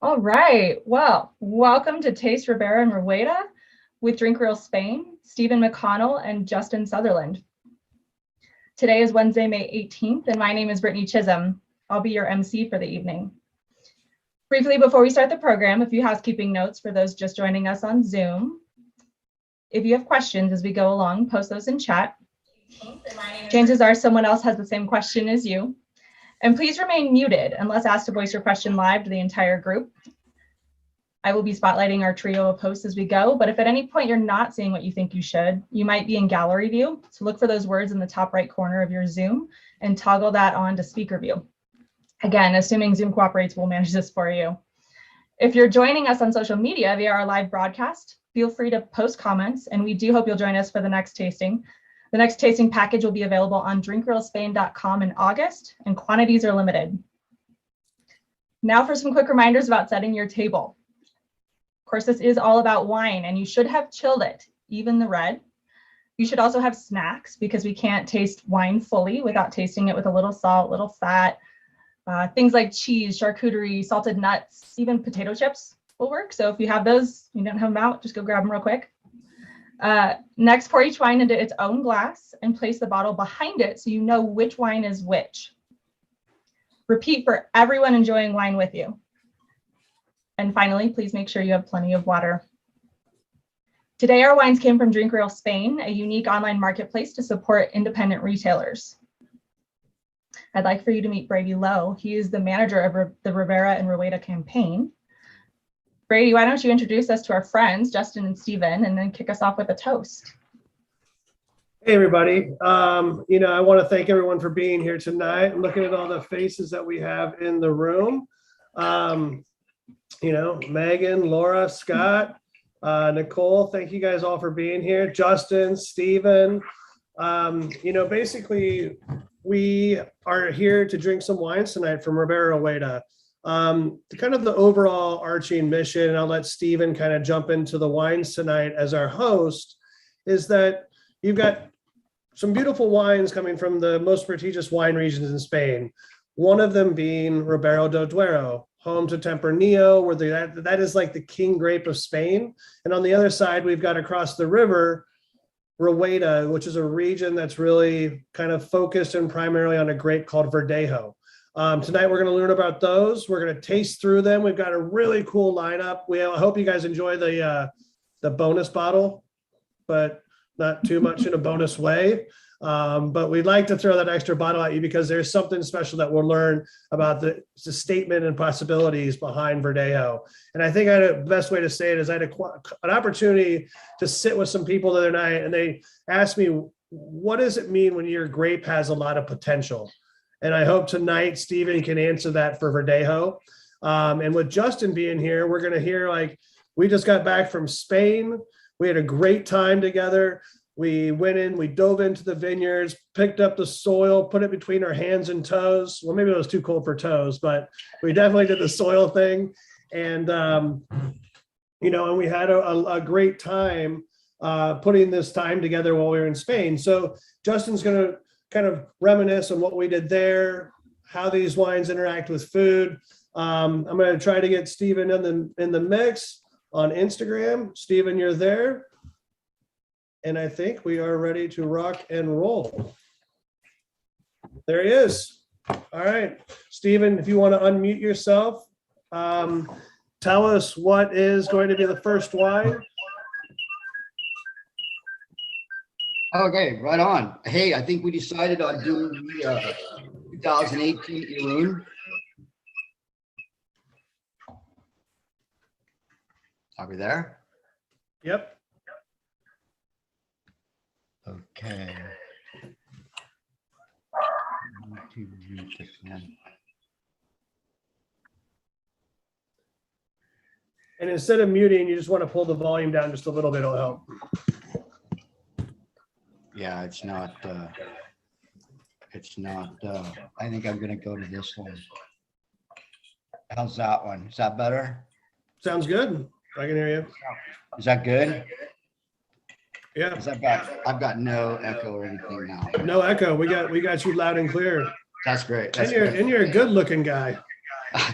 All right, well, welcome to Taste Ribera Rueda with Drink Real Spain, Stephen McConnell and Justin Sutherland. Today is Wednesday, May 18th, and my name is Brittany Chisholm. I'll be your MC for the evening. Briefly, before we start the program, a few housekeeping notes for those just joining us on Zoom. If you have questions as we go along, post those in chat. Chances are someone else has the same question as you. And please remain muted unless asked to voice your question live to the entire group. I will be spotlighting our trio of hosts as we go, but if at any point you're not seeing what you think you should, you might be in gallery view. So look for those words in the top right corner of your Zoom and toggle that on to speaker view. Again, assuming Zoom cooperates, we'll manage this for you. If you're joining us on social media via our live broadcast, feel free to post comments, and we do hope you'll join us for the next tasting. The next tasting package will be available on drinkrealspain.com in August, and quantities are limited. Now for some quick reminders about setting your table. Of course, this is all about wine, and you should have chilled it, even the red. You should also have snacks, because we can't taste wine fully without tasting it with a little salt, little fat. Things like cheese, charcuterie, salted nuts, even potato chips will work. So if you have those, you don't have them out, just go grab them real quick. Next, pour each wine into its own glass and place the bottle behind it so you know which wine is which. Repeat for everyone enjoying wine with you. And finally, please make sure you have plenty of water. Today, our wines came from Drink Real Spain, a unique online marketplace to support independent retailers. I'd like for you to meet Brady Lowe. He is the manager of the Ribera Rueda campaign. Brady, why don't you introduce us to our friends, Justin and Stephen, and then kick us off with a toast. Hey, everybody. I want to thank everyone for being here tonight. I'm looking at all the faces that we have in the room. Megan, Laura, Scott, Nicole, thank you guys all for being here. Justin, Stephen. Basically, we are here to drink some wines tonight from Ribera Rueda. Kind of the overall arching mission, and I'll let Stephen kind of jump into the wines tonight as our host, is that you've got some beautiful wines coming from the most prestigious wine regions in Spain. One of them being Ribera del Duero, home to Tempranillo, where that is like the king grape of Spain. And on the other side, we've got across the river, Rueda, which is a region that's really kind of focused and primarily on a grape called Verdejo. Tonight, we're going to learn about those. We're going to taste through them. We've got a really cool lineup. I hope you guys enjoy the bonus bottle, but not too much in a bonus way. But we'd like to throw that extra bottle at you because there's something special that we'll learn about the statement and possibilities behind Verdejo. And I think the best way to say it is I had an opportunity to sit with some people the other night, and they asked me, what does it mean when your grape has a lot of potential? And I hope tonight Stephen can answer that for Verdejo. And with Justin being here, we're going to hear we just got back from Spain. We had a great time together. We went in, we dove into the vineyards, picked up the soil, put it between our hands and toes. Well, maybe it was too cold for toes, but we definitely did the soil thing. And, and we had a great time putting this time together while we were in Spain. So Justin's going to kind of reminisce on what we did there, how these wines interact with food. I'm going to try to get Stephen in the mix on Instagram. Stephen, you're there. And I think we are ready to rock and roll. There he is. All right. Stephen, if you want to unmute yourself, tell us what is going to be the first wine. Okay, right on. Hey, I think we decided on doing the 2018 Irun. Are we there? Yep. Okay. And instead of muting, you just want to pull the volume down just a little bit, it'll help. Yeah, it's not, I think I'm going to go to this one. How's that one? Is that better? Sounds good. I can hear you. Is that good? Yeah. 'Cause I've got no echo or anything now. No echo. We got you loud and clear. That's great. And you're a good looking guy.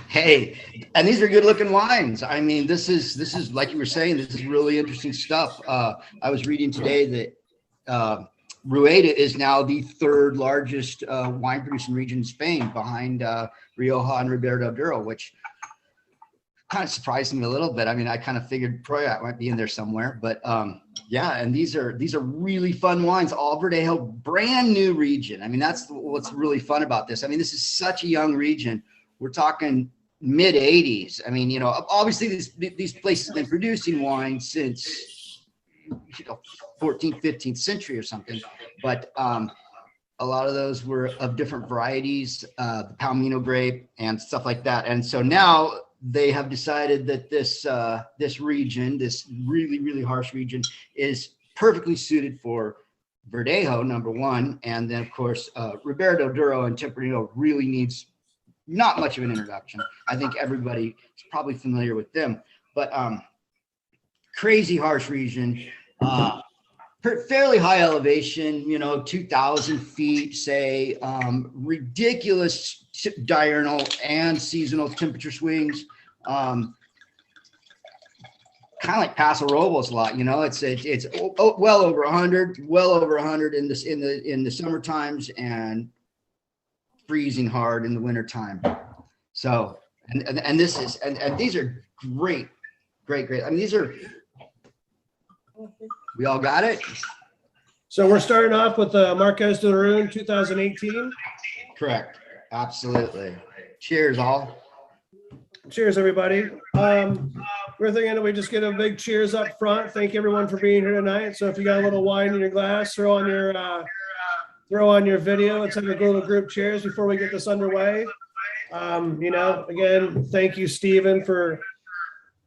Hey, And these are good looking wines. I mean, this is like you were saying, this is really interesting stuff. I was reading today that Rueda is now the third largest wine producing region in Spain, behind Rioja and Ribera del Duero, which kind of surprised me a little bit. I mean, I kind of figured Proyat might be in there somewhere, but yeah. And these are really fun wines. All Verdejo, brand new region. I mean, that's what's really fun about this. I mean, this is such a young region. We're talking mid 80s. I mean, you know, obviously these places have been producing wine since 14th, 15th century or something, but a lot of those were of different varieties, the Palomino grape and stuff like that. And so now they have decided that this region, this really, really harsh region, is perfectly suited for Verdejo, number one. And then, of course, Ribera del Duero and Tempranillo really needs not much of an introduction. I think everybody is probably familiar with them. But crazy harsh region, fairly high elevation, you know, 2,000 feet, say, ridiculous diurnal and seasonal temperature swings. Kind of like Paso Robles a lot, you know. It's well over 100 in the summer times, and freezing hard in the winter time. So and this is and these are great. I mean, these are, we all got it. So we're starting off with the Marques de Irun 2018. Correct. Absolutely. Cheers, all. Cheers, everybody. We're thinking that we just get a big cheers up front. Thank everyone for being here tonight. So if you got a little wine in your glass, throw on your video. Let's have a little group cheers before we get this underway. You know, again, thank you, Stephen, for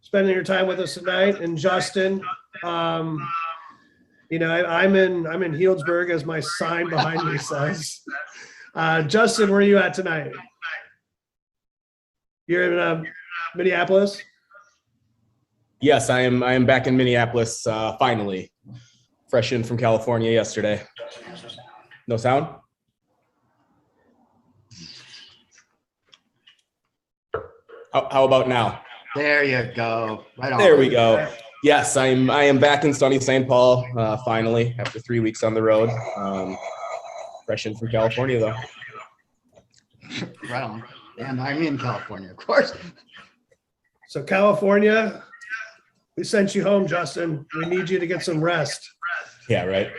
spending your time with us tonight, and Justin. You know, I'm in Healdsburg, as my sign behind me says. Justin, where are you at tonight? You're in Minneapolis? Yes, I am back in Minneapolis, finally. Fresh in from California yesterday. No sound? How about now? There you go. Right on. There we go. Yes, I am back in sunny St. Paul, finally, after 3 weeks on the road. Fresh in from California, though. Right on. And I'm in California, of course. So California, we sent you home, Justin. We need you to get some rest. Yeah, right.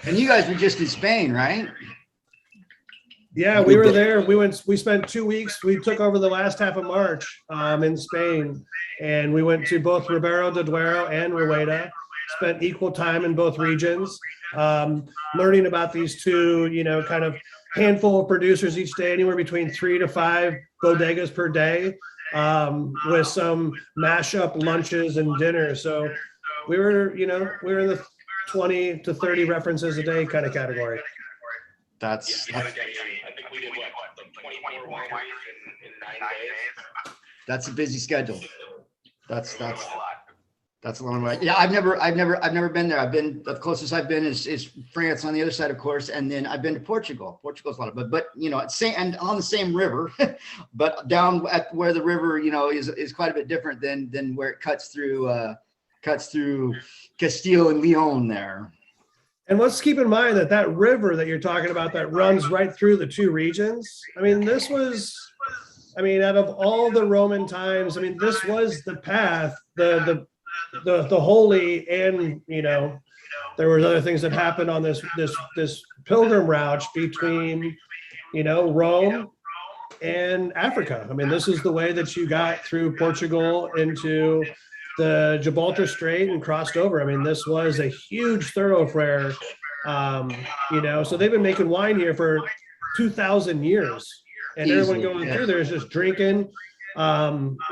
And you guys were just in Spain, right? Yeah, we were there. We spent 2 weeks. We took over the last half of March in Spain, and we went to both Ribera del Duero and Rueda. Spent equal time in both regions, learning about these two, you know, kind of handful of producers each day, anywhere between 3 to 5 bodegas per day, with some mashup lunches and dinners. So we were in the 20 to 30 references a day kind of category. That's I think we did like 24 wines in 9 days. That's a busy schedule. That's a long way. Yeah, I've never been there. I've been, the closest I've been is France on the other side, of course, and then I've been to Portugal. Portugal's a lot of, but you know, it's and on the same river, but down at where the river, you know, is quite a bit different than where it cuts through Castile and Leon there. And let's keep in mind that river that you're talking about that runs right through the two regions. I mean, out of all the Roman times, I mean, this was the path, the holy, and, you know, there were other things that happened on this pilgrim route between, you know, Rome and Africa. I mean, this is the way that you got through Portugal into the Gibraltar Strait and crossed over. I mean, this was a huge thoroughfare, you know, so they've been making wine here for 2,000 years, and everyone going through there is just drinking,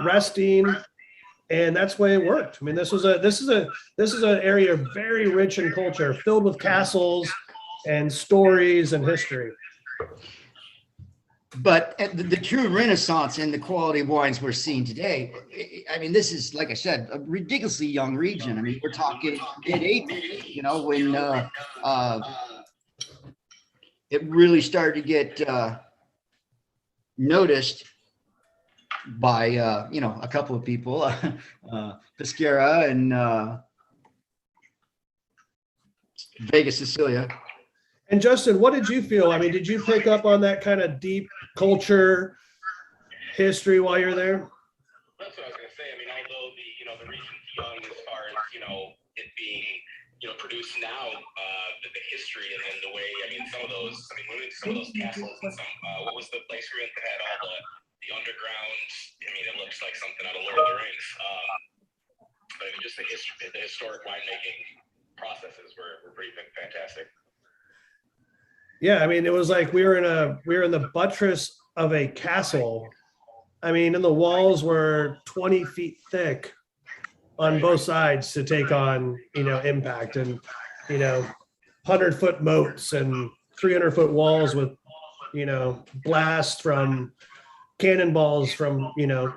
resting, and that's the way it worked. I mean, this is an area very rich in culture, filled with castles and stories and history. But the true renaissance in the quality of wines we're seeing today, I mean, this is, like I said, a ridiculously young region. I mean, we're talking mid-80s, you know, when it really started to get noticed by you know, a couple of people, Pesquera and Vegas Sicilia. And Justin, what did you feel? I mean, did you pick up on that kind of deep culture history while you're there? That's what I was going to say. I mean, although the region's young as far as, it being, produced now, the history and then the way, some of those castles and what was the place we went that had all the underground, it looks like something out of Lord of the Rings. But just the historic winemaking processes were pretty fantastic. Yeah, I mean, it was like we were in the buttress of a castle. I mean, and the walls were 20 feet thick on both sides to take on, impact, and, 100-foot moats and 300-foot walls with, blast from cannonballs from,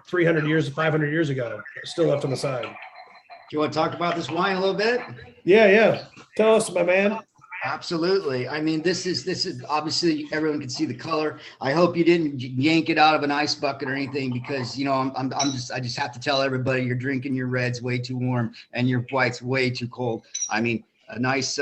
300 years, 500 years ago, still left on the side. Do you want to talk about this wine a little bit? Yeah. Tell us, my man. Absolutely. I mean, this is obviously everyone can see the color. I hope you didn't yank it out of an ice bucket or anything, because I just have to tell everybody you're drinking your reds way too warm and your whites way too cold. I mean, a nice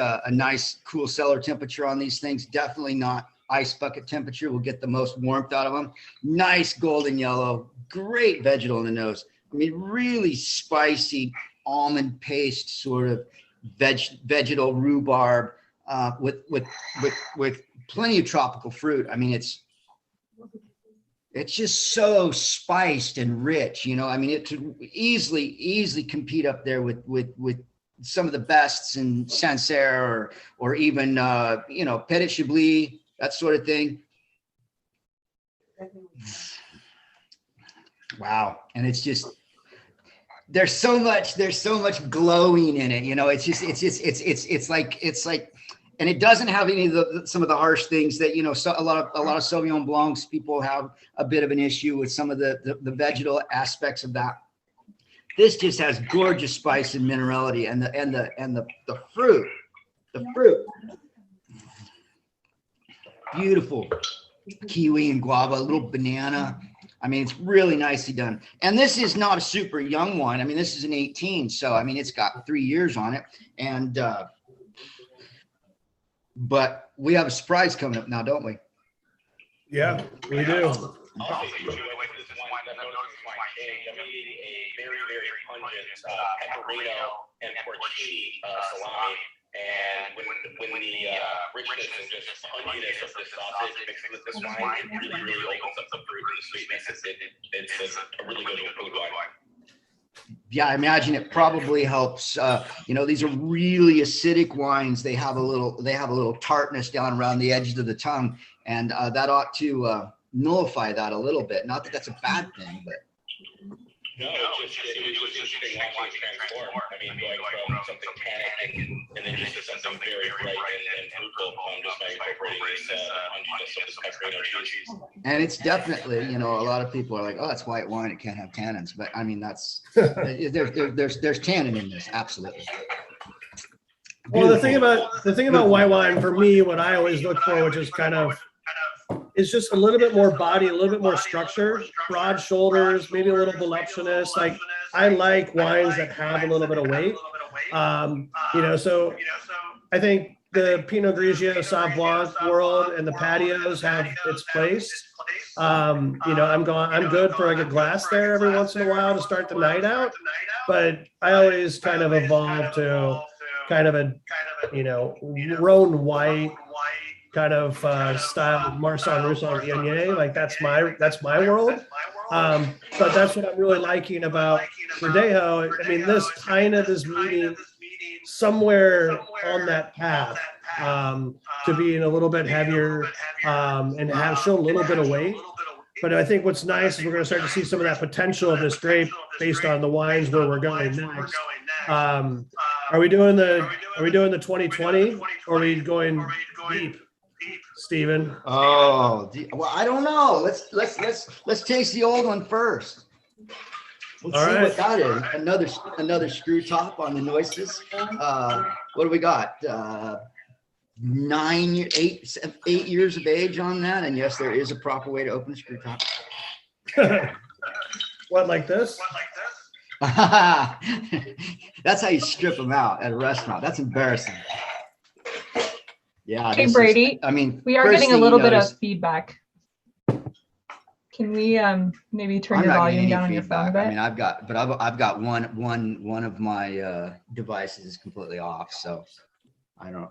cool cellar temperature on these things. Definitely not ice bucket temperature. Will get the most warmth out of them. Nice golden yellow, great vegetal in the nose. I mean, really spicy almond paste sort of vegetal rhubarb. With plenty of tropical fruit. I mean, it's just so spiced and rich, I mean, it could easily compete up there with some of the bests in Sancerre or even Petit Chablis, that sort of thing. Wow. And it's just, there's so much glowing in it, it's like, and it doesn't have any of some of the harsh things that, so a lot of Sauvignon Blancs, people have a bit of an issue with some of the vegetal aspects of that. This just has gorgeous spice and minerality, and the fruit, beautiful kiwi and guava, a little banana. I mean, it's really nicely done. And this is not a super young wine. I mean, this is an 18, so I mean, it's got 3 years on it, and but we have a surprise coming up now, don't we? Yeah, we do. Also, this wine, I've noticed this wine change. I'm eating a very, very pungent pecorino and porcini salami. And when the richness and just punginess of this sausage mixed with this wine, it really opens up the fruit and the sweetness. It's a really good food wine. Yeah, I imagine it probably helps. These are really acidic wines. They have a little tartness down around the edges of the tongue, and that ought to nullify that a little bit. Not that that's a bad thing, but no, it was interesting watching it transform. I mean, going from something tannic and then just to something very bright and fruitful, just by incorporating this punginess of this pecorino cheese. And it's definitely, a lot of people are like, oh, it's white wine, it can't have tannins. But I mean, that's there's tannin in this, absolutely. Well, the thing about white wine for me, what I always look for, which is kind of, is just a little bit more body, a little bit more structure, broad shoulders, maybe a little voluptuous. Like, I like wines that have a little bit of weight. So I think the Pinot Grigio, Sauv Blanc world and the patios have its place. I'm good for like a glass there every once in a while to start the night out, but I always kind of evolve to kind of a, Rhone white kind of style, Marsan, Roussan, Giné. Like that's my world. But that's what I'm really liking about Verdejo. I mean, this kind of is meeting somewhere on that path to being a little bit heavier and show a little bit of weight. But I think what's nice is we're going to start to see some of that potential of this grape based on the wines where we're going next. Are we doing the 2020 or are we going deep, Stephen? Oh, well, I don't know. Let's taste the old one first. Let's see what that is. Another screw top on the Nosis. What do we got? 8 years of age on that, and yes, there is a proper way to open a screw top. What, like this? That's how you strip them out at a restaurant. That's embarrassing. Yeah. Hey, Brady. I mean, we are getting a little bit of feedback. Can we maybe turn your volume down on your phone a bit? I mean, I've got one of my devices is completely off, so I don't.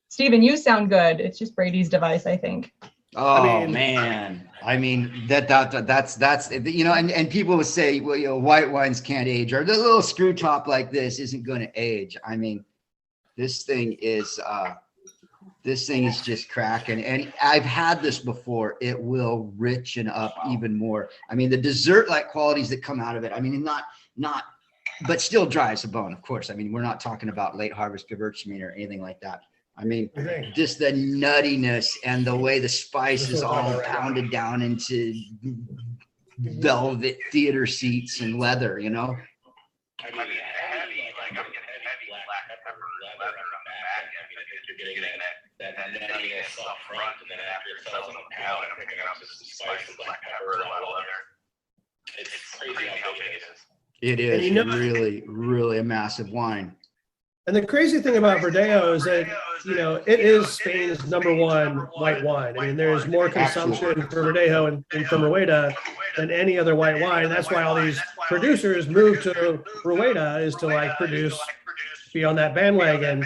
Stephen, you sound good. It's just Brady's device, I think. Oh, man. I mean, that's you know, and people would say, well, you know, white wines can't age, or the little screw top like this isn't going to age. I mean, this thing is just cracking. And I've had this before. It will richen up even more. I mean, the dessert-like qualities that come out of it. I mean, not, but still dry as a bone, of course. I mean, we're not talking about late harvest Gewürztraminer or anything like that. I mean, just the nuttiness and the way the spice is all pounded down into velvet theater seats and leather, you know? I mean, heavy black pepper leather on the back. I mean, I think you're getting that nuttiness up front, and then after it settles on the palate, I'm picking up just the spice and black pepper and all leather. It's crazy how big it is. It is, you know, really, really a massive wine. And the crazy thing about Verdejo is that, you know, it is Spain's #1 white wine. I mean, there is more consumption for Verdejo and from Rueda than any other white wine. That's why all these producers move to Rueda, is to like be on that bandwagon.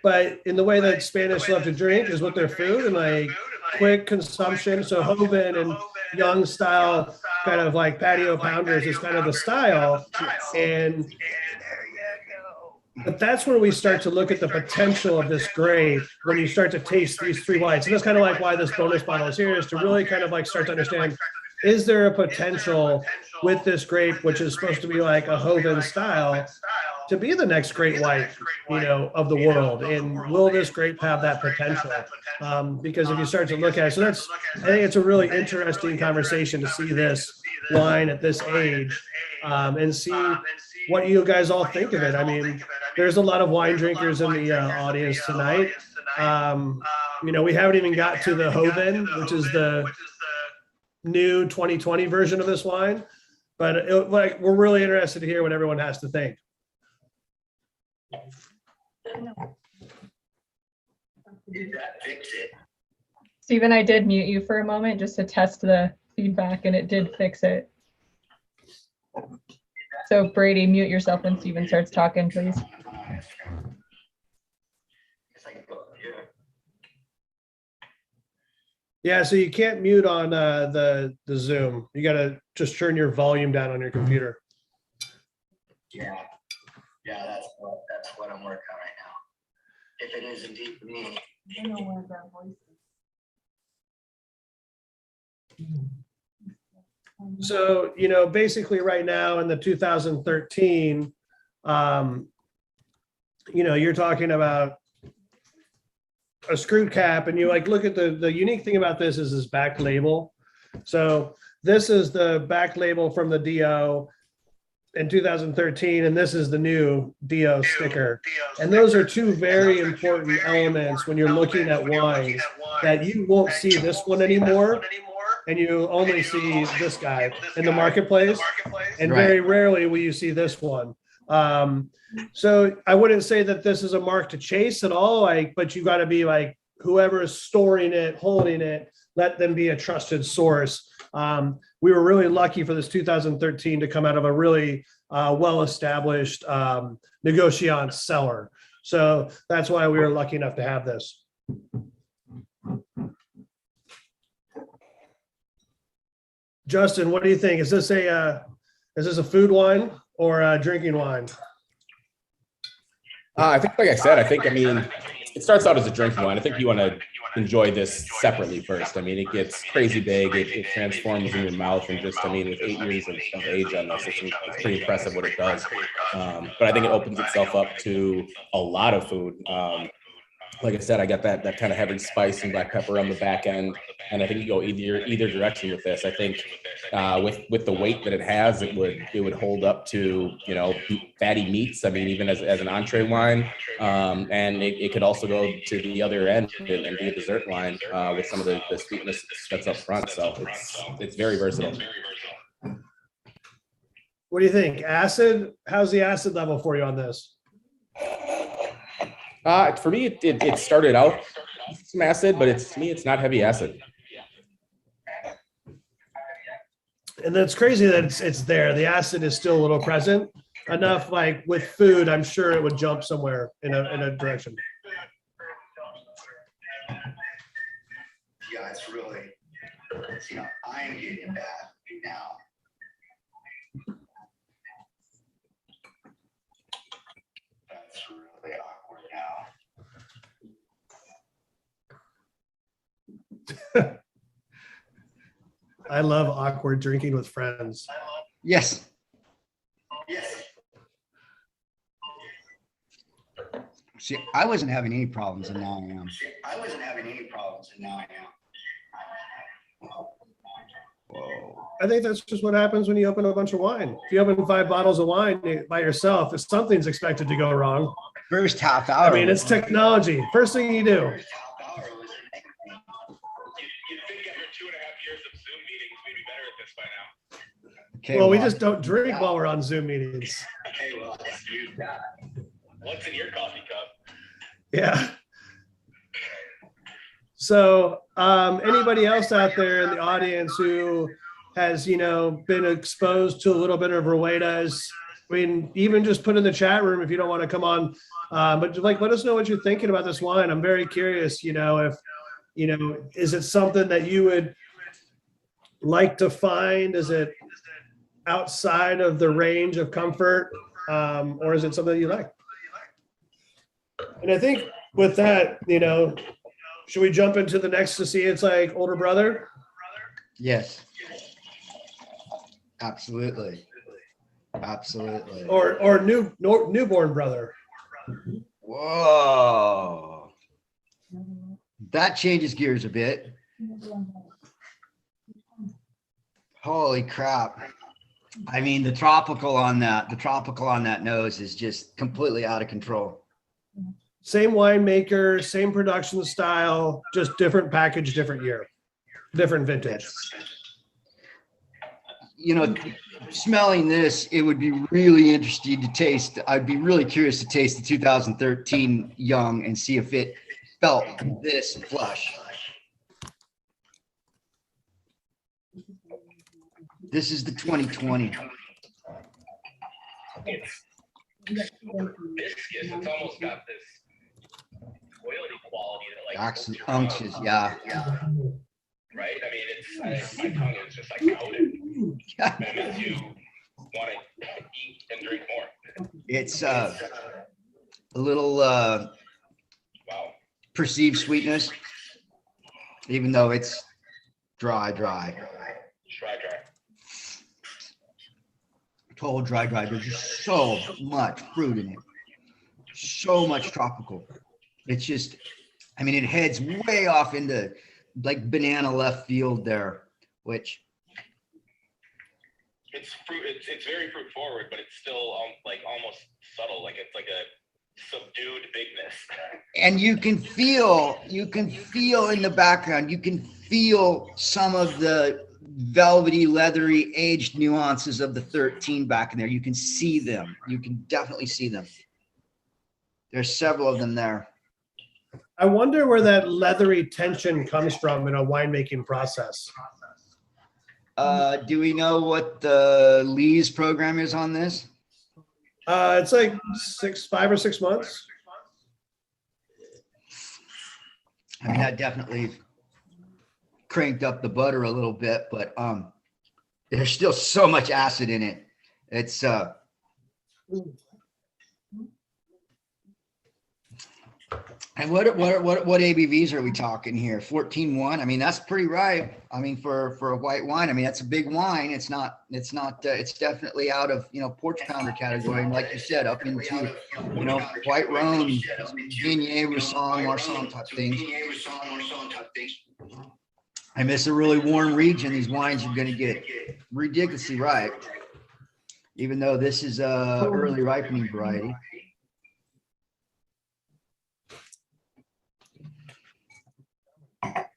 But in the way that Spanish love to drink is with their food and like quick consumption. So Joven and young style kind of like patio pounders is kind of the style. But that's where we start to look at the potential of this grape when you start to taste these three whites. And that's kind of like why this bonus bottle is here, is to really kind of like start to understand, is there a potential with this grape, which is supposed to be like a Joven style, to be the next great white, you know, of the world? And will this grape have that potential? Because if you start to look at it, so I think it's a really interesting conversation to see this wine at this age and see what you guys all think of it. I mean, there's a lot of wine drinkers in the audience tonight. You know, we haven't even got to the Joven, which is the new 2020 version of this wine, but we're really interested to hear what everyone has to think. Stephen, I did mute you for a moment just to test the feedback, and it did fix it. So Brady, mute yourself when Stephen starts talking, please. Yeah, so you can't mute on the Zoom. You got to just turn your volume down on your computer. Yeah, that's what I'm working on right now. If it is indeed for me. I don't know where that voice is. So, you know, basically right now in the 2013, you know, you're talking about a screw cap, and you like look at the unique thing about this is this back label. So this is the back label from the DO in 2013, and this is the new DO sticker. And those are two very important elements when you're looking at wines, that you won't see this one anymore, and you only see this guy in the marketplace, and very rarely will you see this one. So I wouldn't say that this is a mark to chase at all, like, but you got to be like, whoever is storing it, holding it, let them be a trusted source. We were really lucky for this 2013 to come out of a really well-established negociant cellar. So that's why we were lucky enough to have this. Justin, what do you think? Is this a food wine or a drinking wine? I think, like I said, I mean, it starts out as a drinking wine. I think you want to enjoy this separately first. I mean, it gets crazy big. It transforms in your mouth, and just, I mean, with 8 years of age on this, it's pretty impressive what it does. But I think it opens itself up to a lot of food. Like I said, I got that kind of heavy spice and black pepper on the back end, and I think you go either direction with this. I think with the weight that it has, it would hold up to, you know, fatty meats. I mean, even as an entree wine, and it could also go to the other end and be a dessert wine with some of the sweetness that's up front. So it's very versatile. What do you think? Acid? How's the acid level for you on this? For me, it started out some acid, but to me, it's not heavy acid. And that's crazy that it's there. The acid is still a little present enough. Like with food, I'm sure it would jump somewhere in a direction. Yeah, it's really, I'm getting bad now. That's really awkward now. I love awkward drinking with friends. Yes. Yes. See, I wasn't having any problems, and now I am. Whoa. I think that's just what happens when you open a bunch of wine. If you open 5 bottles of wine by yourself, if something's expected to go wrong. First half hour. I mean, it's technology. First thing you do. You'd think after 2.5 years of Zoom meetings, we'd be better at this by now. Okay, Well, we just don't drink while we're on Zoom meetings. Okay, well, what's in your coffee cup? Yeah. So anybody else out there in the audience who has, been exposed to a little bit of Ruedas, I mean, even just put in the chat room if you don't want to come on, but let us know what you're thinking about this wine. I'm very curious, if, is it something that you would like to find? Is it outside of the range of comfort, or is it something that you like? And I think with that, should we jump into the next to see it's like older brother? Yes. Absolutely. Absolutely. Or newborn brother. Whoa. That changes gears a bit. Holy crap. I mean, the tropical on that nose is just completely out of control. Same winemaker, same production style, just different package, different year, different vintage. Smelling this, it would be really interesting to taste. I'd be really curious to taste the 2013 young and see if it felt this flush. This is the 2020. It's viscous. It's almost got this oily quality that Unctuous, yeah. Right? I mean, my tongue is just like coated. And it makes you want to eat and drink more. It's a little Wow. perceived sweetness, even though it's dry. Try. Total dry. There's just so much fruit in it. So much tropical. It's just, I mean, it heads way off into like banana left field there, which It's fruit. It's very fruit forward, but it's still like almost subtle. Like it's like a subdued bigness. and you can feel in the background, you can feel some of the velvety, leathery, aged nuances of the 13 back in there. You can see them. You can definitely see them. There's several of them there. I wonder where that leathery tension comes from in a winemaking process. Do we know what the Lee's program is on this? It's like 5 or 6 months. I mean, that definitely cranked up the butter a little bit, but there's still so much acid in it. It's and what ABVs are we talking here? 14.1. I mean, that's pretty right. I mean, for a white wine, I mean, that's a big wine. It's definitely out of, porch pounder category. And like you said, up into, white Rhone, Giné, Roussanne, Marsanne type things. I mean, it's a really warm region. These wines are going to get ridiculously ripe, even though this is a early ripening variety.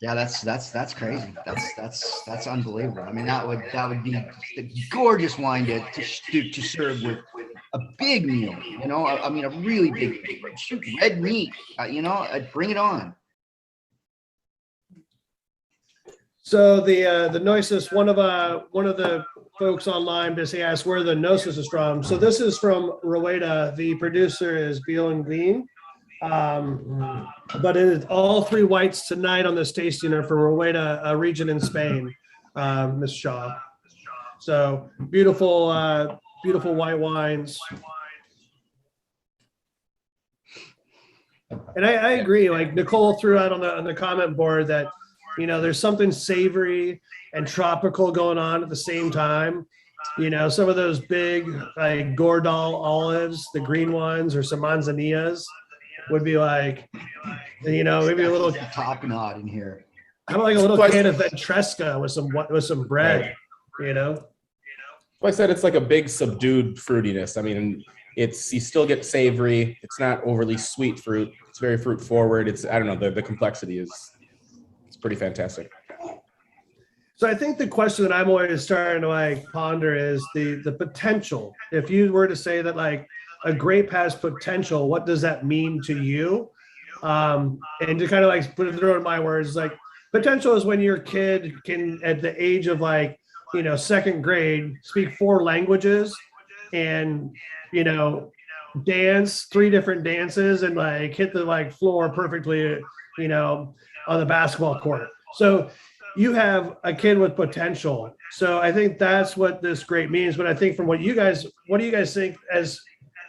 Yeah, that's crazy. That's unbelievable. I mean, that would be a gorgeous wine to serve with a big meal. You know, I mean, a really big meal. Shoot, red meat. You know, bring it on. So the Nosis, one of the folks online basically asked where the Nosis is from. So this is from Rueda. The producer is Buil and Giné. But it is all three whites tonight on this tasting are from Rueda, a region in Spain, Miss Shaw. So beautiful, beautiful white wines. And I agree. Like Nicole threw out on the comment board that, you know, there's something savory and tropical going on at the same time. You know, some of those big like Gordal olives, the green ones, or some manzanillas would be like, you know, maybe a little top knot in here. How about like a little can of Ventresca with some bread, you know? Like I said, it's like a big subdued fruitiness. I mean, you still get savory. It's not overly sweet fruit. It's very fruit forward. I don't know, the complexity it's pretty fantastic. So I think the question that I'm always starting to like ponder is the potential. If you were to say that like a grape has potential, what does that mean to you? And to kind of like put it through in my words, like potential is when your kid can, at the age of like, you know, second grade, speak 4 languages and, you know, dance 3 different dances and like hit the like floor perfectly, you know, on the basketball court. So you have a kid with potential. So I think that's what this grape means. But I think from what do you guys think as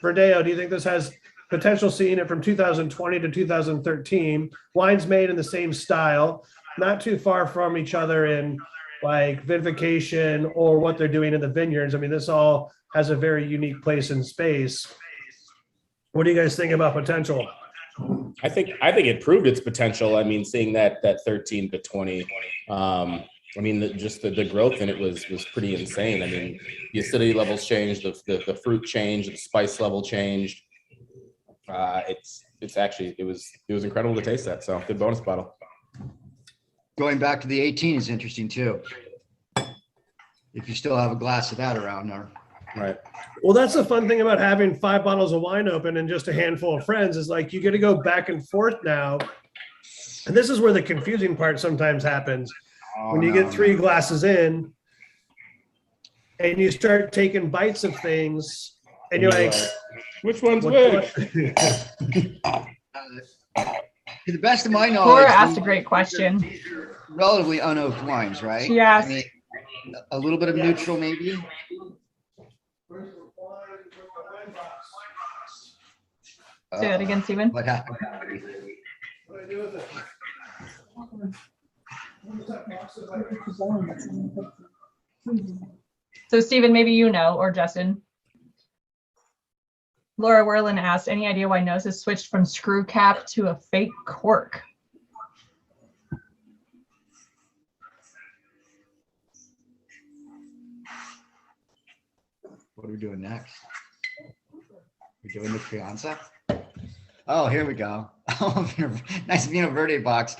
Verdejo, do you think this has potential, seeing it from 2020 to 2013, wines made in the same style, not too far from each other in like vinification or what they're doing in the vineyards? I mean, this all has a very unique place in space. What do you guys think about potential? I think it proved its potential. I mean, seeing that 13 to 20, I mean, just the growth in it was pretty insane. I mean, the acidity levels changed, the fruit changed, the spice level changed. It was incredible to taste that. So good bonus bottle. Going back to the 18 is interesting too. If you still have a glass of that around there. Right. Well, that's the fun thing about having 5 bottles of wine open and just a handful of friends is like you get to go back and forth now. And this is where the confusing part sometimes happens. When you get 3 glasses in and you start taking bites of things and you're like, which one's which? To the best of my knowledge, Laura asked a great question. Relatively unoaked wines, right? Yes. I mean, a little bit of neutral, maybe. Say that again, Stephen. What happened? So Stephen, maybe you know, or Justin. Laura Werlin asked, any idea why Nosis switched from screw cap to a fake cork? What are we doing next? We're doing the Crianza? Oh, here we go. Oh, nice Vino Verde box.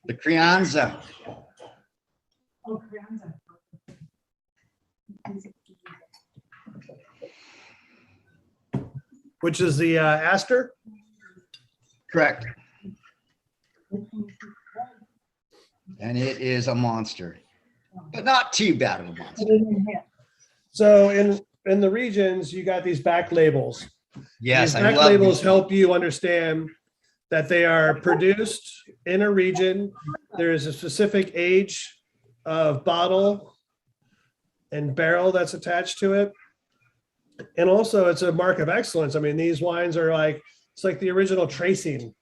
The Crianza. Which is the Aster? Correct. And it is a monster, but not too bad of a monster. So in the regions, you got these back labels. Yes, these I back love labels these. help you understand that they are produced in a region. There is a specific age of bottle and barrel that's attached to it. And also it's a mark of excellence. I mean, these wines are like, it's like the original tracing,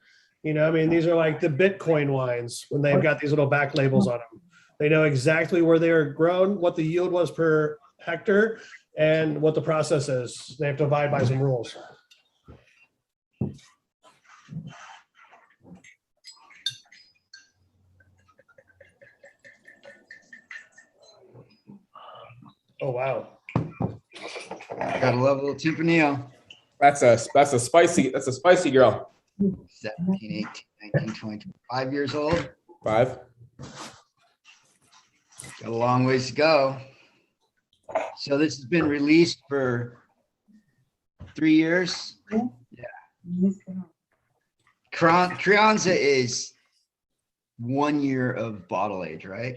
you know, I mean, these are like the Bitcoin wines when they've got these little back labels on them. They know exactly where they are grown, what the yield was per hectare, and what the process is. They have to abide by some rules. Oh, wow. Gotta love a little Tempranillo. That's a spicy girl. 17, 18, 19, 20, 5 years old. 5. Got a long ways to go. So this has been released for 3 years. Yeah. Crianza is 1 year of bottle age, right?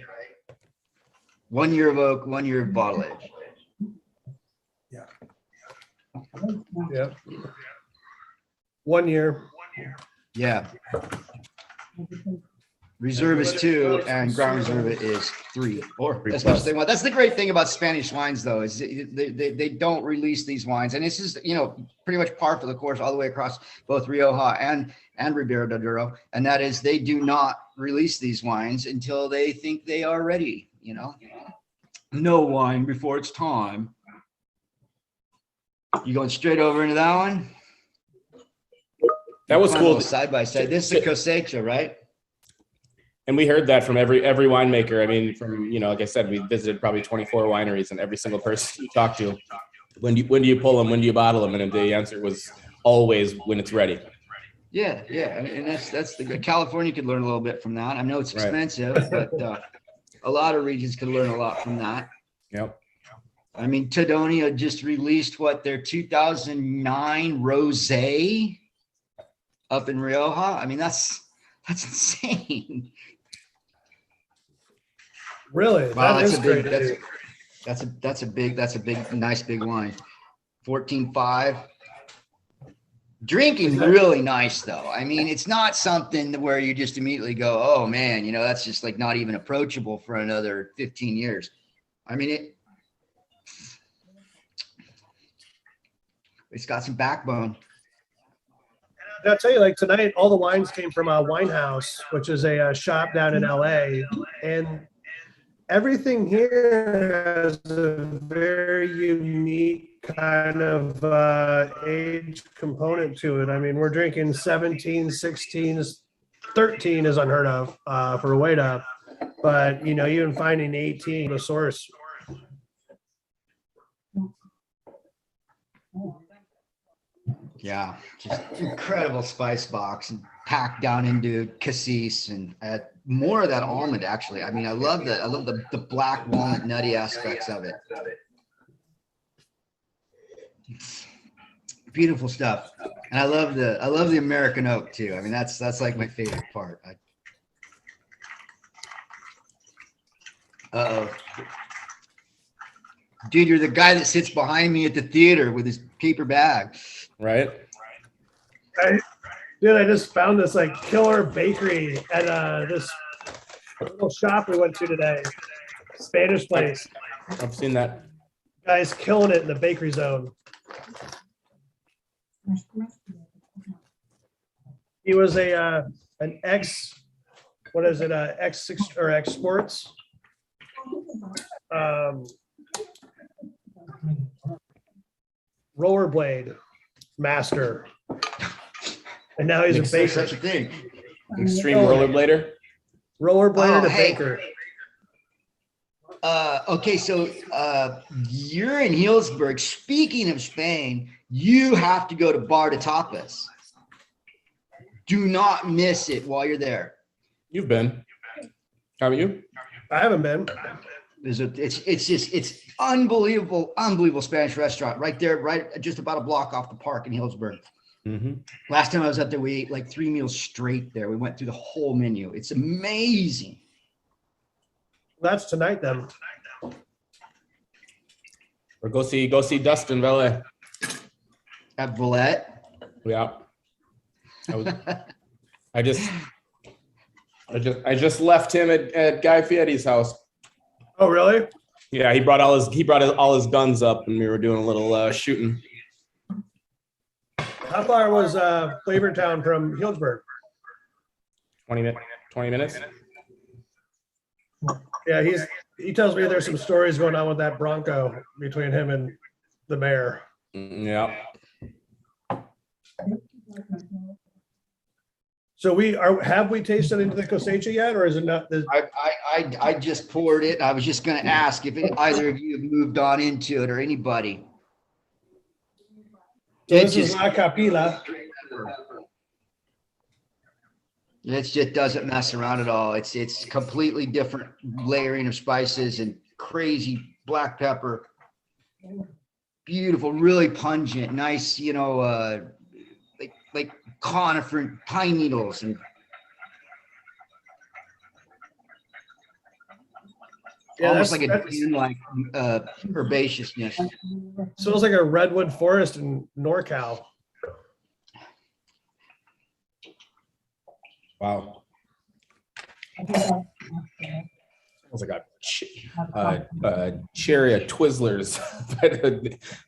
1 year of oak, 1 year of bottle age. Yep. 1 year. Yeah. Reserve is 2 and ground reserve is 3 or as much as they want. That's the great thing about Spanish wines, though, is they don't release these wines, and this is, you know, pretty much par for the course all the way across both Rioja and Ribera del Duero, and that is they do not release these wines until they think they are ready. You know, no wine before it's time. You going straight over into that one? That was cool. Side by side. This is a cosecha, right? And we heard that from every winemaker. I mean, from, you know, like I said, we visited probably 24 wineries, and every single person you talk to, when do you pull them? When do you bottle them? And the answer was always when it's ready. Yeah, yeah. And that's the good. California could learn a little bit from that. I know it's expensive, but a lot of regions could learn a lot from that. Yep. I mean, Tadonia just released their 2009 Rosé up in Rioja. I mean, that's insane. Really? Wow, That is great. that's a big, nice big wine. 14.5. Drinking really nice though. I mean, it's not something where you just immediately go, oh man, you know, that's just like not even approachable for another 15 years. I mean, it's got some backbone. I'll tell you, like tonight, all the wines came from Wine House, which is a shop down in LA, and everything here has a very unique kind of age component to it. I mean, we're drinking 17, 16, 13 is unheard of for Rueda, but you know, even finding 18 the source. Yeah, just incredible spice box and packed down into cassis and more of that almond. Actually, I mean, I love the black walnut nutty aspects of it. It's beautiful stuff, and I love the American oak too. I mean, that's like my favorite part. Dude, you're the guy that sits behind me at the theater with his paper bag. Right. I just found this like killer bakery at this little shop we went to today. Spanish place. I've seen that. Guys killing it in the bakery zone. He was an X6 or X Sports. Rollerblade master, and now he's a baker. Such a thing. Extreme rollerblader. Rollerblader to baker. Okay, so you're in Healdsburg. Speaking of Spain, you have to go to Bar de Tapas. Do not miss it while you're there. You've been, haven't you? I haven't been. It's unbelievable Spanish restaurant right there, right just about a block off the park in Healdsburg. Mm-hmm. Last time I was up there, we ate like 3 meals straight there. We went through the whole menu. It's amazing. That's tonight then. Or go see Dustin Valet. At Valette. Yeah. I just left him at Guy Fieri's house. Oh, really? Yeah, he brought all his guns up, and we were doing a little shooting. How far was Flavortown from Healdsburg? 20 minutes. Yeah, he tells me there's some stories going on with that Bronco between him and the mayor. Yeah. So have we tasted into the cosecha yet, or is it not? I just poured it. I was just going to ask if either of you have moved on into it or anybody. So this is La Capilla. It just doesn't mess around at all. It's completely different layering of spices and crazy black pepper. Beautiful, really pungent, nice, like conifer pine needles and almost like a like herbaceousness. Smells like a redwood forest in NorCal. Wow. Smells like a cherry, a Twizzlers,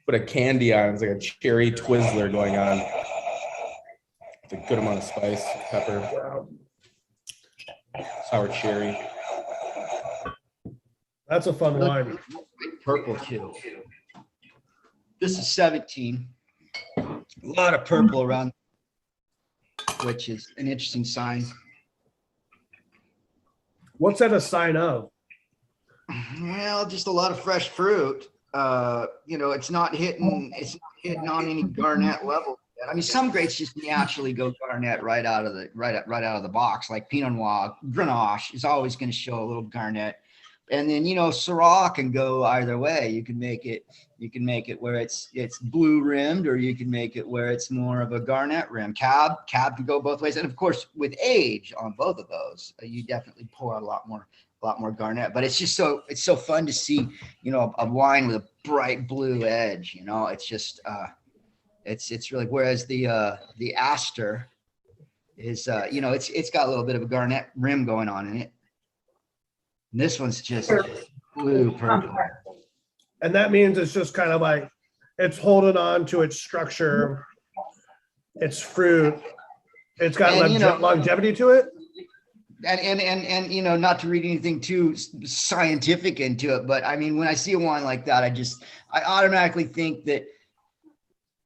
put a candy on. It's like a cherry Twizzler going on. It's a good amount of spice, pepper, sour cherry. That's a fun wine. Purple too. This is 17. A lot of purple around, which is an interesting sign. What's that a sign of? Well, just a lot of fresh fruit. It's not hitting on any garnet level. I mean, some grapes just naturally go garnet right out of the box, like Pinot Noir. Grenache is always going to show a little garnet. And then, Syrah can go either way. You can make it where it's blue rimmed, or you can make it where it's more of a garnet rim. Cab can go both ways. And of course, with age on both of those, you definitely pour a lot more garnet. But it's just it's so fun to see, a wine with a bright blue edge. It's just it's really, whereas the Aster is it's got a little bit of a garnet rim going on in it. And this one's just blue purple. And that means it's just kind of like it's holding on to its structure, its fruit. It's got longevity to it. And not to read anything too scientific into it, but I mean, when I see a wine like that, I automatically think that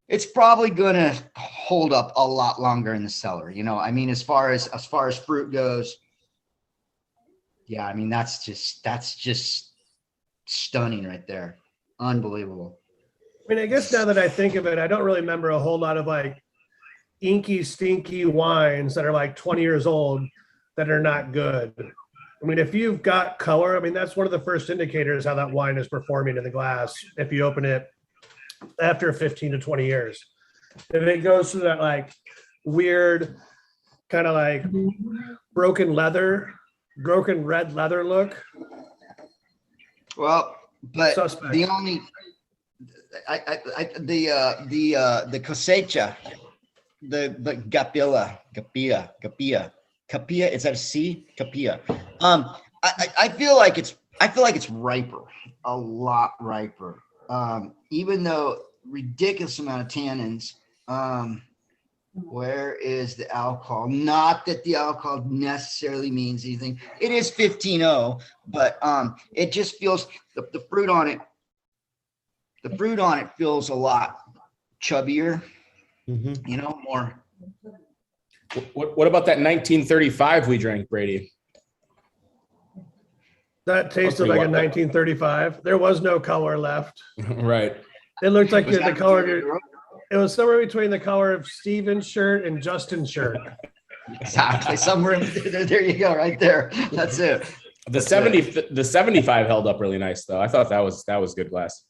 it's probably going to hold up a lot longer in the cellar. I mean, as far as fruit goes. Yeah, I mean, that's just stunning right there. Unbelievable. I mean, I guess now that I think of it, I don't really remember a whole lot of like inky, stinky wines that are like 20 years old that are not good. I mean, if you've got color, I mean, that's one of the first indicators how that wine is performing in the glass if you open it after 15 to 20 years. If it goes to that like weird kind of like broken red leather look. Well, but suspect. The only the cosecha, the Capilla, is that a C? Capilla. I feel like it's riper, a lot riper. Even though ridiculous amount of tannins. Where is the alcohol? Not that the alcohol necessarily means anything. It is 15.0, but it just feels the fruit on it. The fruit on it feels a lot chubbier. Mm-hmm. More. What about that 1935 we drank, Brady? That tasted like a 1935. There was no color left. Right. It looked like the color of your. It was somewhere between the color of Steven's shirt and Justin's shirt. Exactly. Somewhere in there you go, right there. That's it. The 75 held up really nice though. I thought that was good glass.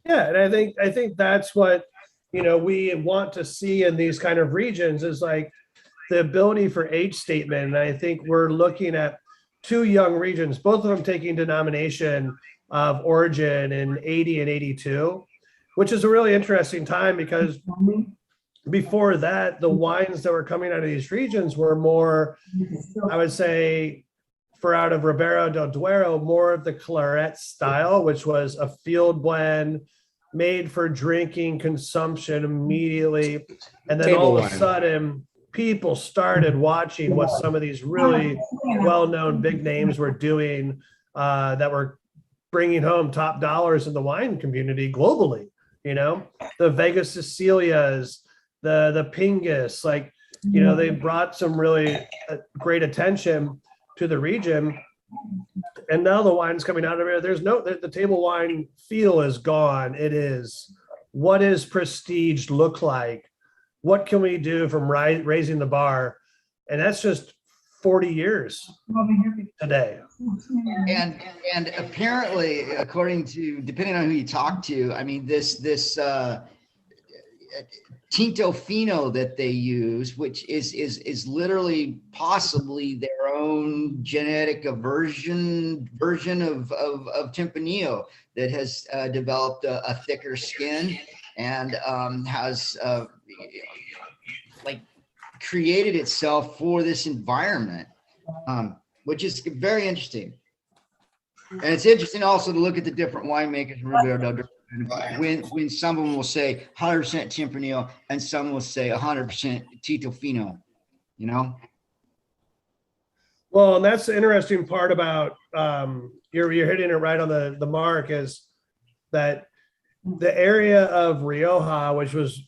Yeah, and I think that's what we want to see in these kind of regions is like the ability for age statement. And I think we're looking at two young regions, both of them taking denomination of origin in 80 and 82. Which is a really interesting time because before that, the wines that were coming out of these regions were more, I would say, for out of Ribera del Duero, more of the claret style, which was a field blend made for drinking consumption immediately. And then all of a sudden, people started watching what some of these really well-known big names were doing, that were bringing home top dollars in the wine community globally. You know, the Vega Sicilias, the Pingus, like, you know, they brought some really great attention to the region. And now the wine's coming out of it. There's no, the table wine feel is gone. It is, what does prestige look like? What can we do from raising the bar? And that's just 40 years today. And apparently, according to, depending on who you talk to, I mean, this Tinto Fino that they use, which is literally possibly their own genetic version of Tempranillo that has developed a thicker skin and has like created itself for this environment, which is very interesting. And it's interesting also to look at the different winemakers in Ribera when some of them will say 100% Tempranillo and some will say 100% Tinto Fino, you know? Well, and that's the interesting part about, you're hitting it right on the mark, is that the area of Rioja, which was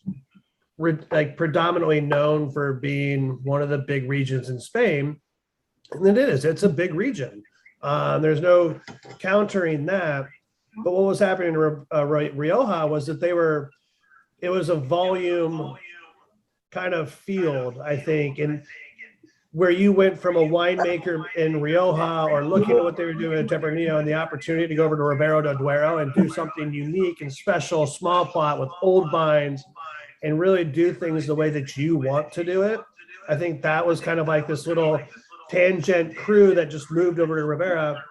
like predominantly known for being one of the big regions in Spain, and it's a big region. There's no countering that. But what was happening in Rioja was that it was a volume kind of field, I think, and where you went from a winemaker in Rioja or looking at what they were doing in Tempranillo and the opportunity to go over to Ribera del Duero and do something unique and special, small plot with old vines, and really do things the way that you want to do it. I think that was kind of like this little tangent crew that just moved over to Ribera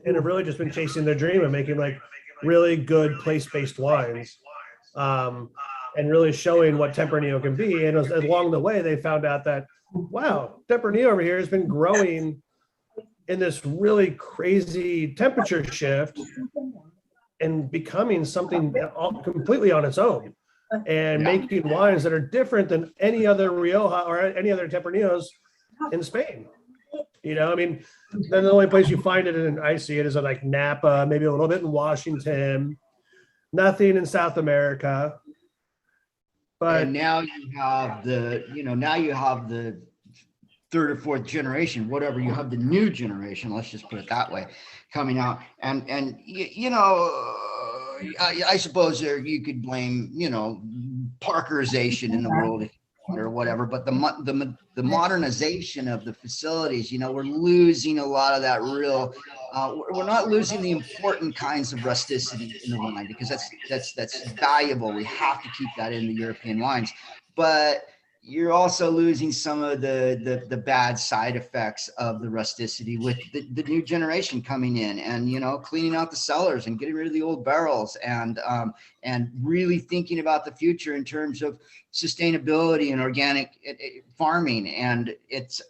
and have really just been chasing their dream of making like really good place-based wines, and really showing what Tempranillo can be. And along the way, they found out that, wow, Tempranillo over here has been growing in this really crazy temperature shift and becoming something completely on its own, and making wines that are different than any other Rioja or any other Tempranillos in Spain. You know, I mean, then the only place you find it, and I see it, is at like Napa, maybe a little bit in Washington, nothing in South America. But and now you have the third or fourth generation, whatever, you have the new generation, let's just put it that way, coming out. And you know, I suppose you could blame, you know, Parkerization in the world or whatever, but the modernization of the facilities, you know, we're losing a lot of that real, we're not losing the important kinds of rusticity in the wine, because that's valuable. We have to keep that in the European wines, but you're also losing some of the bad side effects of the rusticity with the new generation coming in, and, you know, cleaning out the cellars and getting rid of the old barrels, and really thinking about the future in terms of sustainability and organic farming. And it's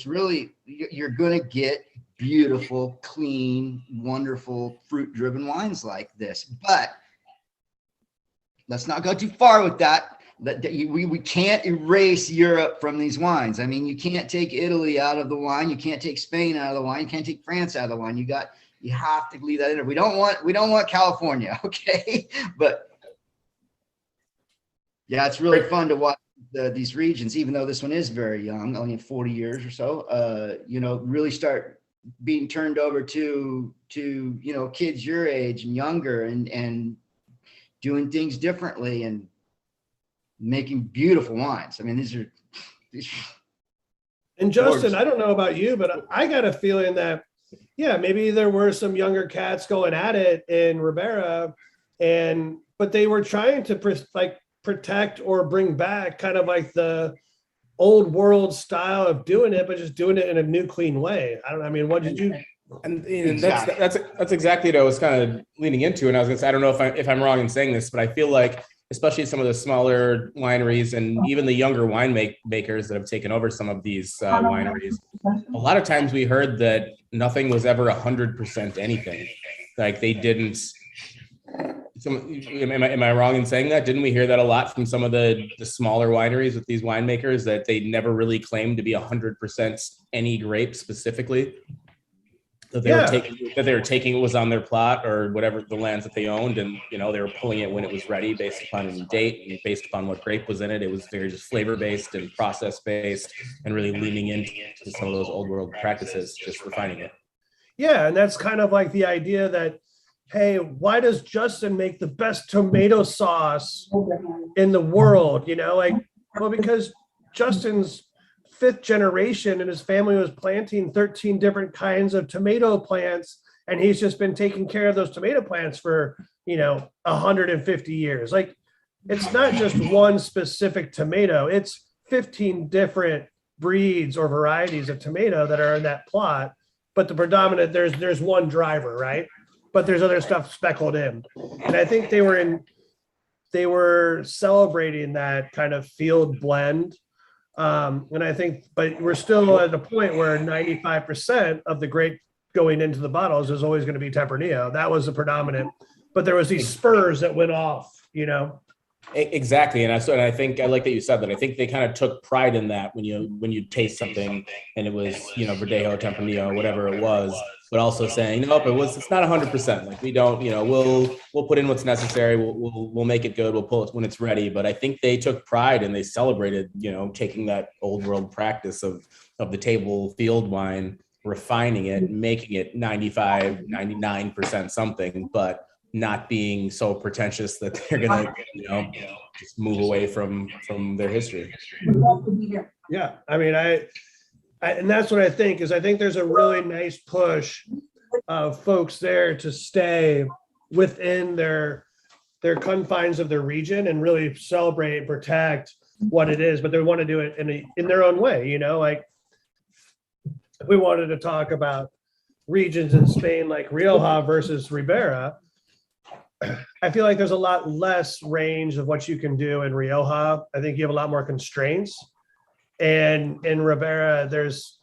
really, you're going to get beautiful, clean, wonderful fruit-driven wines like this. But let's not go too far with that. We can't erase Europe from these wines. I mean, you can't take Italy out of the wine. You can't take Spain out of the wine. You can't take France out of the wine. You have to leave that in there. We don't want California, okay? But yeah, it's really fun to watch these regions, even though this one is very young, only 40 years or so. You know, really start being turned over to you know, kids your age and younger, and doing things differently and making beautiful wines. I mean, these are and Justin, I don't know about you, but I got a feeling that, yeah, maybe there were some younger cats going at it in Ribera, but they were trying to protect or bring back kind of like the old world style of doing it, but just doing it in a new, clean way. I mean, what did you? And that's exactly what I was kind of leaning into. And I was going to say, I don't know if I'm wrong in saying this, but I feel like, especially some of the smaller wineries and even the younger makers that have taken over some of these wineries, a lot of times we heard that nothing was ever 100% anything. Like they didn't Am I wrong in saying that? Didn't we hear that a lot from some of the smaller wineries with these winemakers, that they never really claimed to be 100% any grape specifically? That they were taking what was on their plot or whatever the lands that they owned, and they were pulling it when it was ready based upon a date and based upon what grape was in it. It was very just flavor based and process based, and really leaning into some of those old world practices, just refining it. Yeah, and that's kind of like the idea that, hey, why does Justin make the best tomato sauce in the world? Well, because Justin's 5th generation and his family was planting 13 different kinds of tomato plants, and he's just been taking care of those tomato plants for 150 years. Like, it's not just one specific tomato, it's 15 different breeds or varieties of tomato that are in that plot, but the predominant, there's one driver, right? But there's other stuff speckled in. And I think they were celebrating that kind of field blend. And I think, but we're still at a point where 95% of the grape going into the bottles is always going to be Tempranillo. That was the predominant, but there was these spurs that went off, Exactly. And I think I like that you said that. I think they kind of took pride in that when you taste something and it was, Verdejo, Tempranillo, whatever it was, but also saying, nope, it's not 100%. Like, we don't, we'll put in what's necessary. We'll make it good. We'll pull it when it's ready. But I think they took pride and they celebrated, taking that old world practice of the table field wine, refining it, making it 95, 99% something, but not being so pretentious that they're gonna, just move away from their history. Yeah, I mean, I and that's what I think there's a really nice push of folks there to stay within their confines of their region and really celebrate and protect what it is, but they want to do it in their own way. Like, if we wanted to talk about regions in Spain like Rioja versus Ribera, I feel like there's a lot less range of what you can do in Rioja. I think you have a lot more constraints. And in Ribera, there's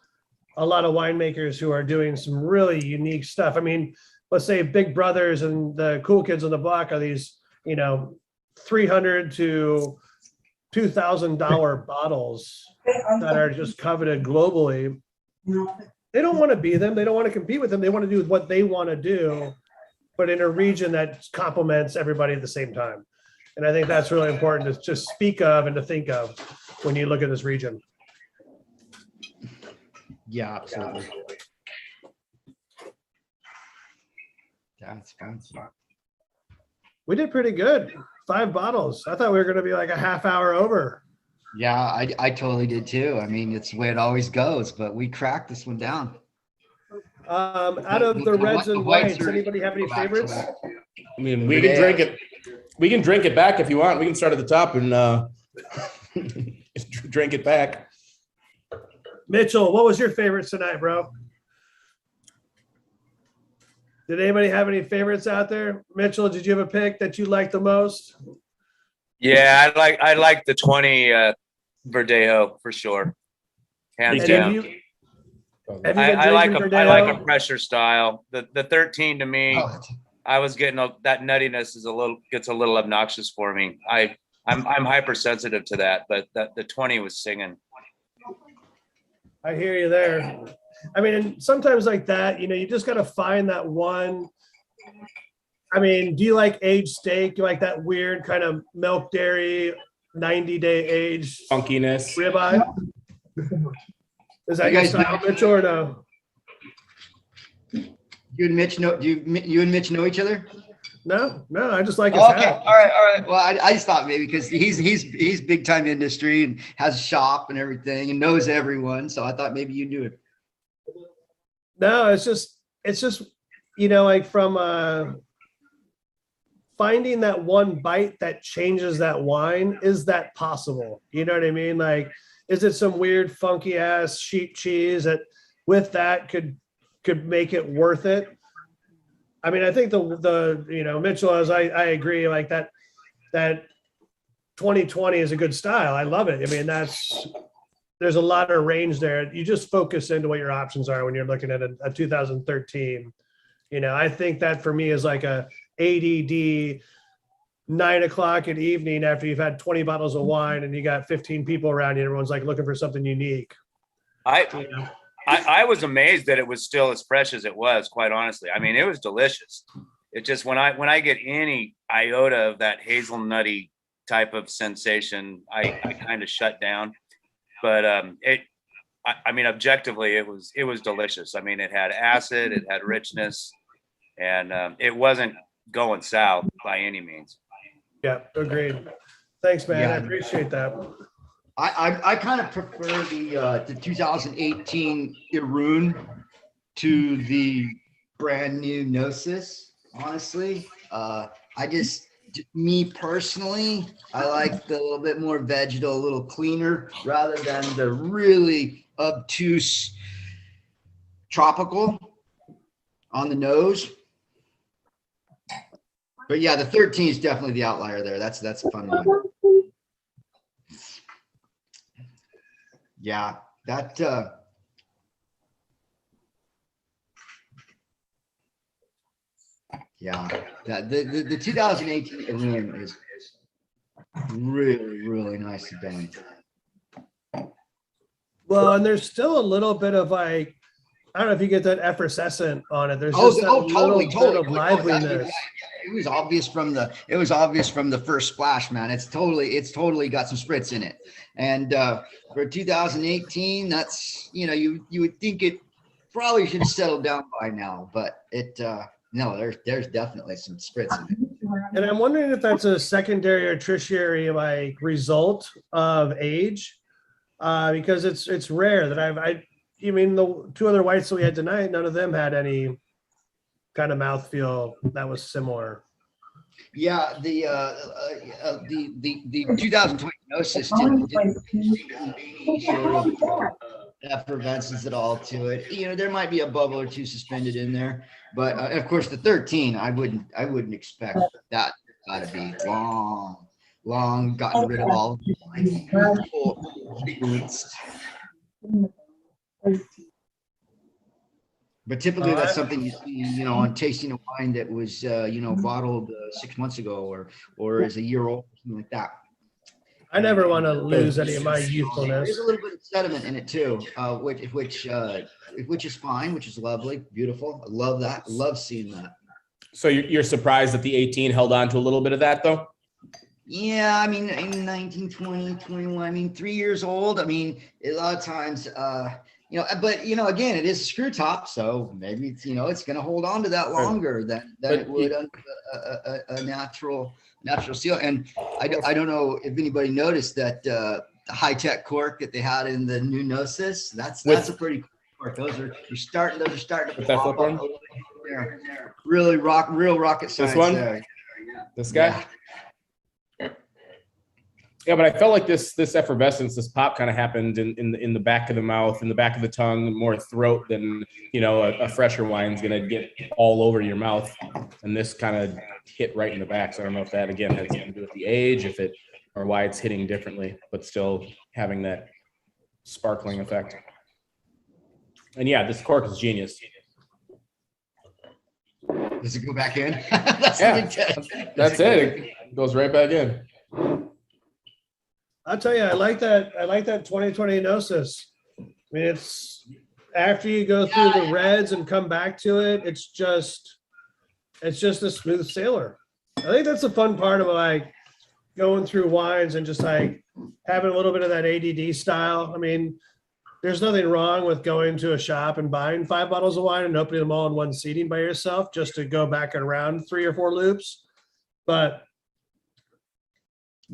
a lot of winemakers who are doing some really unique stuff. I mean, let's say Big Brothers and the cool kids on the block are these, $300 to $2,000 bottles that are just coveted globally. They don't want to be them. They don't want to compete with them. They want to do what they want to do, but in a region that complements everybody at the same time. And I think that's really important to just speak of and to think of when you look at this region. Yeah, absolutely. That's fun. We did pretty good. 5 bottles. I thought we were going to be like a half hour over. Yeah, I totally did too. I mean, it's the way it always goes, but we cracked this one down. Out of the reds and whites, anybody have any favorites? I mean, we can drink it. We can drink it back if you want. We can start at the top and drink it back. Mitchell, what was your favorites tonight, bro? Did anybody have any favorites out there? Mitchell, did you have a pick that you liked the most? Yeah, I like the 20 Verdejo for sure. Hands down. I like a fresher style. The 13 to me, I was getting that nuttiness gets a little obnoxious for me. I'm hypersensitive to that, but the 20 was singing. I hear you there. I mean, and sometimes like that, you just got to find that one. I mean, do you like aged steak? You like that weird kind of milk dairy 90-day aged funkiness ribeye? Is that your style, Mitchell, or no? You and Mitch know? You and Mitch know each other? No, I just like his okay. hat. All right. Well, I just thought maybe because he's big time industry and has a shop and everything and knows everyone. So I thought maybe you knew it. No, it's just like from finding that one bite that changes that wine. Is that possible? You know what I mean? Like, is it some weird funky ass sheep cheese that with that could make it worth it? I mean, I think the Mitchell, as I agree, like that 2020 is a good style. I love it. I mean, there's a lot of range there. You just focus into what your options are when you're looking at a 2013. I think that for me is like a ADD 9 o'clock at evening after you've had 20 bottles of wine and you got 15 people around you. Everyone's like looking for something unique. I was amazed that it was still as fresh as it was, quite honestly. I mean, it was delicious. It just, when I get any iota of that hazelnutty type of sensation, I kind of shut down. But I mean, objectively, it was delicious. I mean, it had acid, it had richness, and it wasn't going south by any means. Yeah, agreed. Thanks, man. Yeah. I appreciate that. I kind of prefer the 2018 Irun to the brand new Nosis, honestly. Me personally, I like the little bit more vegetal, a little cleaner, rather than the really obtuse tropical on the nose. But yeah, the 13 is definitely the outlier there. That's a fun one. Yeah, that the 2018 Irun is really nicely done. Well, and there's still a little bit of like, I don't know if you get that effervescent on it. There's just totally. bit of liveliness. It was obvious from the first splash, man. It's totally got some spritz in it. And for 2018, that's, you would think it probably should have settled down by now, but no, there's definitely some spritz in it. And I'm wondering if that's a secondary or tertiary like result of age, because it's rare that I mean, the two other whites that we had tonight, none of them had any kind of mouthfeel that was similar. Yeah, the 2020 Nosis didn't sort of effervescence at all to it. There might be a bubble or two suspended in there, but of course the 13, I wouldn't expect that to be long gotten rid of all fruits. But typically that's something you see, on tasting a wine that was, bottled 6 months ago or is a year old, something like that. I never want to lose any of my youthfulness. There's a little bit of sediment in it too, which is fine, which is lovely, beautiful. I love that. I love seeing that. So you're surprised that the 18 held on to a little bit of that though? Yeah, I mean, in 19, 20, 21, I mean, 3 years old. I mean, a lot of times, but again, it is a screw top, so maybe it's going to hold on to that longer than it would under a natural seal. And I don't know if anybody noticed that the high-tech cork that they had in the new Nosis. That's a pretty cool cork. Those are starting to pop up. Really real rocket science. This one, there. This guy. Yeah, but I felt like this effervescence, this pop kind of happened in the back of the mouth, in the back of the tongue, more throat than, a fresher wine's going to get all over your mouth. And this kind of hit right in the back. So I don't know if that, again, has something to do with the age, or why it's hitting differently, but still having that sparkling effect. And yeah, this cork is genius. Does it go back in? That's it. It goes right back in. I'll tell you, I like that 2020 Nosis. I mean, it's after you go through the reds and come back to it, it's just a smooth sailor. I think that's the fun part of like going through wines and just like having a little bit of that ADD style. I mean, there's nothing wrong with going to a shop and buying 5 bottles of wine and opening them all in one seating by yourself just to go back and around 3 or 4 loops. But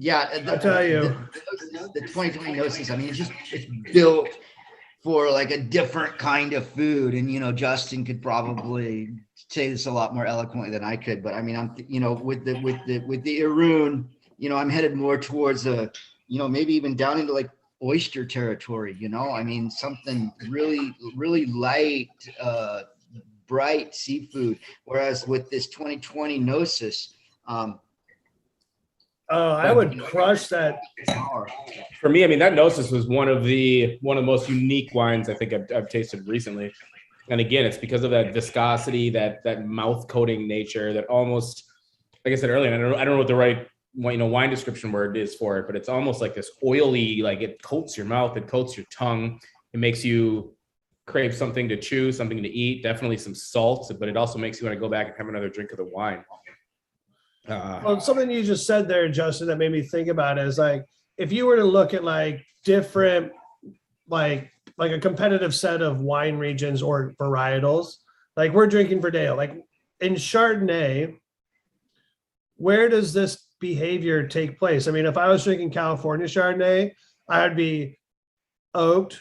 yeah, I'll tell you, the 2020 Nosis, I mean, it's built for like a different kind of food. And, Justin could probably say this a lot more eloquently than I could, but I mean, I'm, with the Irun, I'm headed more towards maybe even down into like oyster territory, I mean, something really, really light, bright seafood. Whereas with this 2020 Nosis, I would crush that. For me, I mean, that Nosis was one of the most unique wines I think I've tasted recently. And again, it's because of that viscosity, that mouth coating nature, that almost, like I said earlier, I don't know what the right wine description word is for it, but it's almost like this oily, like it coats your mouth, it coats your tongue. It makes you crave something to chew, something to eat, definitely some salt, but it also makes you want to go back and have another drink of the wine. Well, something you just said there, Justin, that made me think about is like, if you were to look at like different, like a competitive set of wine regions or varietals, like we're drinking Verdejo, like in Chardonnay, where does this behavior take place? I mean, if I was drinking California Chardonnay, I'd be oaked.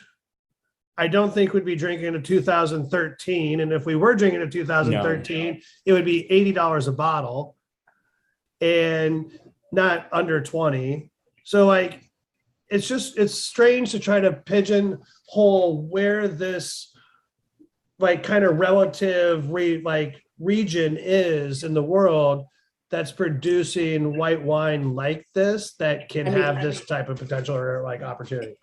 I don't think we'd be drinking a 2013. And if we were drinking a 2013, it would be $80 a bottle and not under 20. So like, it's strange to try to pigeonhole where this like kind of relative region is in the world that's producing white wine like this, that can have this type of potential or like opportunity.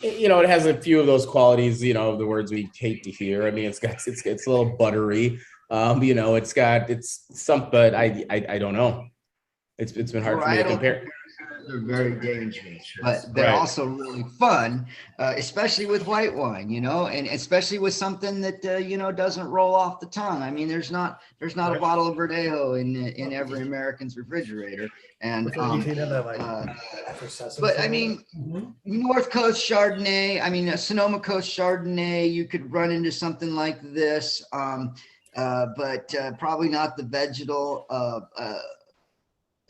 It has a few of those qualities, the words we hate to hear. I mean, it's a little buttery. It's some, but I don't know. It's been hard for me to compare. They're very dangerous, but they're also really fun, especially with white wine, and especially with something that doesn't roll off the tongue. I mean, there's not a bottle of Verdejo in every American's refrigerator, and but I mean, North Coast Chardonnay. I mean, a Sonoma Coast Chardonnay, you could run into something like this, but probably not the vegetal.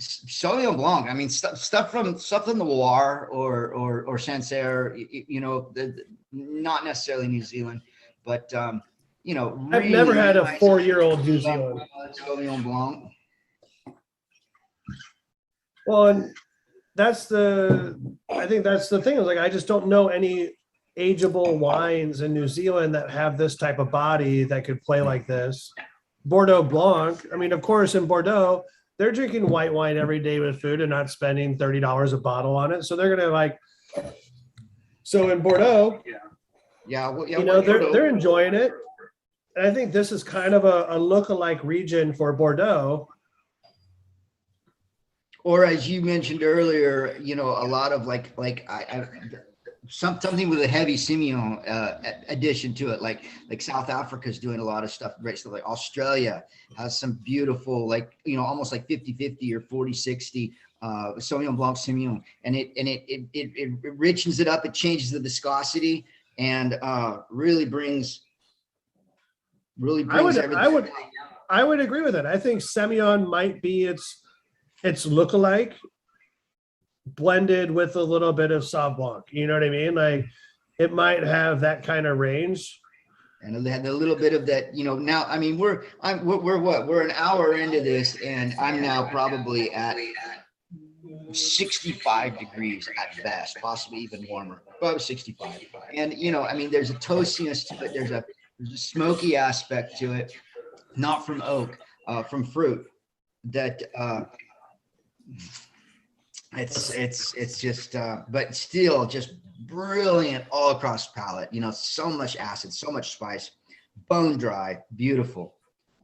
Sauvignon Blanc. I mean, stuff from the Loire or Sancerre, not necessarily New Zealand, but I've really never had a 4-year-old New Zealand Sauvignon Blanc. Well, and I think that's the thing. Is like I just don't know any ageable wines in New Zealand that have this type of body that could play like this. Bordeaux Blanc. I mean, of course, in Bordeaux, they're drinking white wine every day with food and not spending $30 a bottle on it. So they're going to so in Bordeaux, they're enjoying it. And I think this is kind of a look-alike region for Bordeaux. Or as you mentioned earlier, a lot of something with a heavy Semillon addition to it, like South Africa's doing a lot of stuff, great stuff. Like Australia has some beautiful, almost like 50-50 or 40-60 Sauvignon Blanc Semillon, and it richens it up, it changes the viscosity, and really brings everything. I would agree with it. I think Semillon might be its lookalike, blended with a little bit of Sauv Blanc, you know what I mean? Like it might have that kind of range. And a little bit of that, now, I mean, we're an hour into this, and I'm now probably at 65 degrees at best, possibly even warmer, above 65. And, I mean, there's a toastiness to it. There's a smoky aspect to it, not from oak, from fruit that, it's just but still just brilliant all across the palate, so much acid, so much spice, bone dry, beautiful.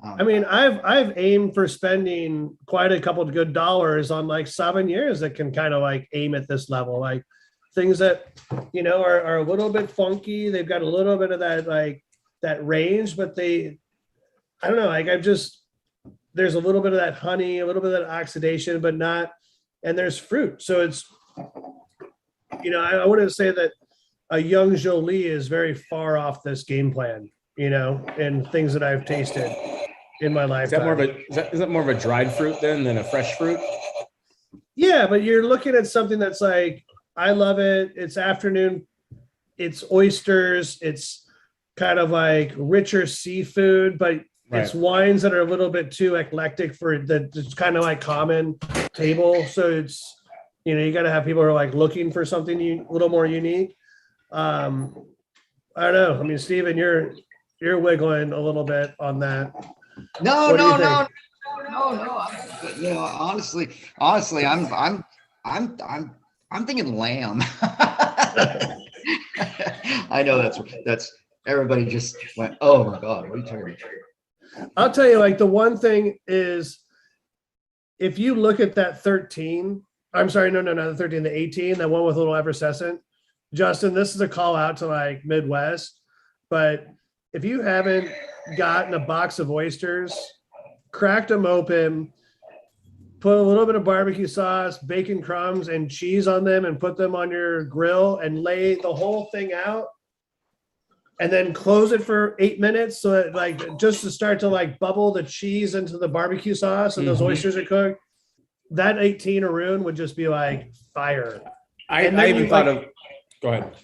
I mean, I've aimed for spending quite a couple of good dollars on like Sauvignons that can kind of like aim at this level, like things that are a little bit funky. They've got a little bit of that range, but I don't know, like there's a little bit of that honey, a little bit of that oxidation, but not. And there's fruit. So it's, I wouldn't say that a young Jolie is very far off this game plan, and things that I've tasted in my lifetime. Is that more of a dried fruit than a fresh fruit? Yeah, but you're looking at something that's like, I love it. It's afternoon. It's oysters. It's kind of like richer seafood, but it's wines that are a little bit too eclectic for it's kind of like common table. So it's, you got to have people who are like looking for something a little more unique. I don't know. I mean, Stephen, you're wiggling a little bit on that. No. Honestly, I'm thinking lamb. I know that's everybody just went, oh my God, what are you talking about? I'll tell you, like the one thing is if you look at that 13, I'm sorry, no, the 13, the 18, that one with a little effervescent, Justin, this is a call out to like Midwest, but if you haven't gotten a box of oysters, cracked them open, put a little bit of barbecue sauce, bacon crumbs, and cheese on them and put them on your grill and lay the whole thing out and then close it for 8 minutes. So it like just to start to like bubble the cheese into the barbecue sauce and those oysters are cooked. That 18 Irun would just be like fire. I even thought of, go ahead.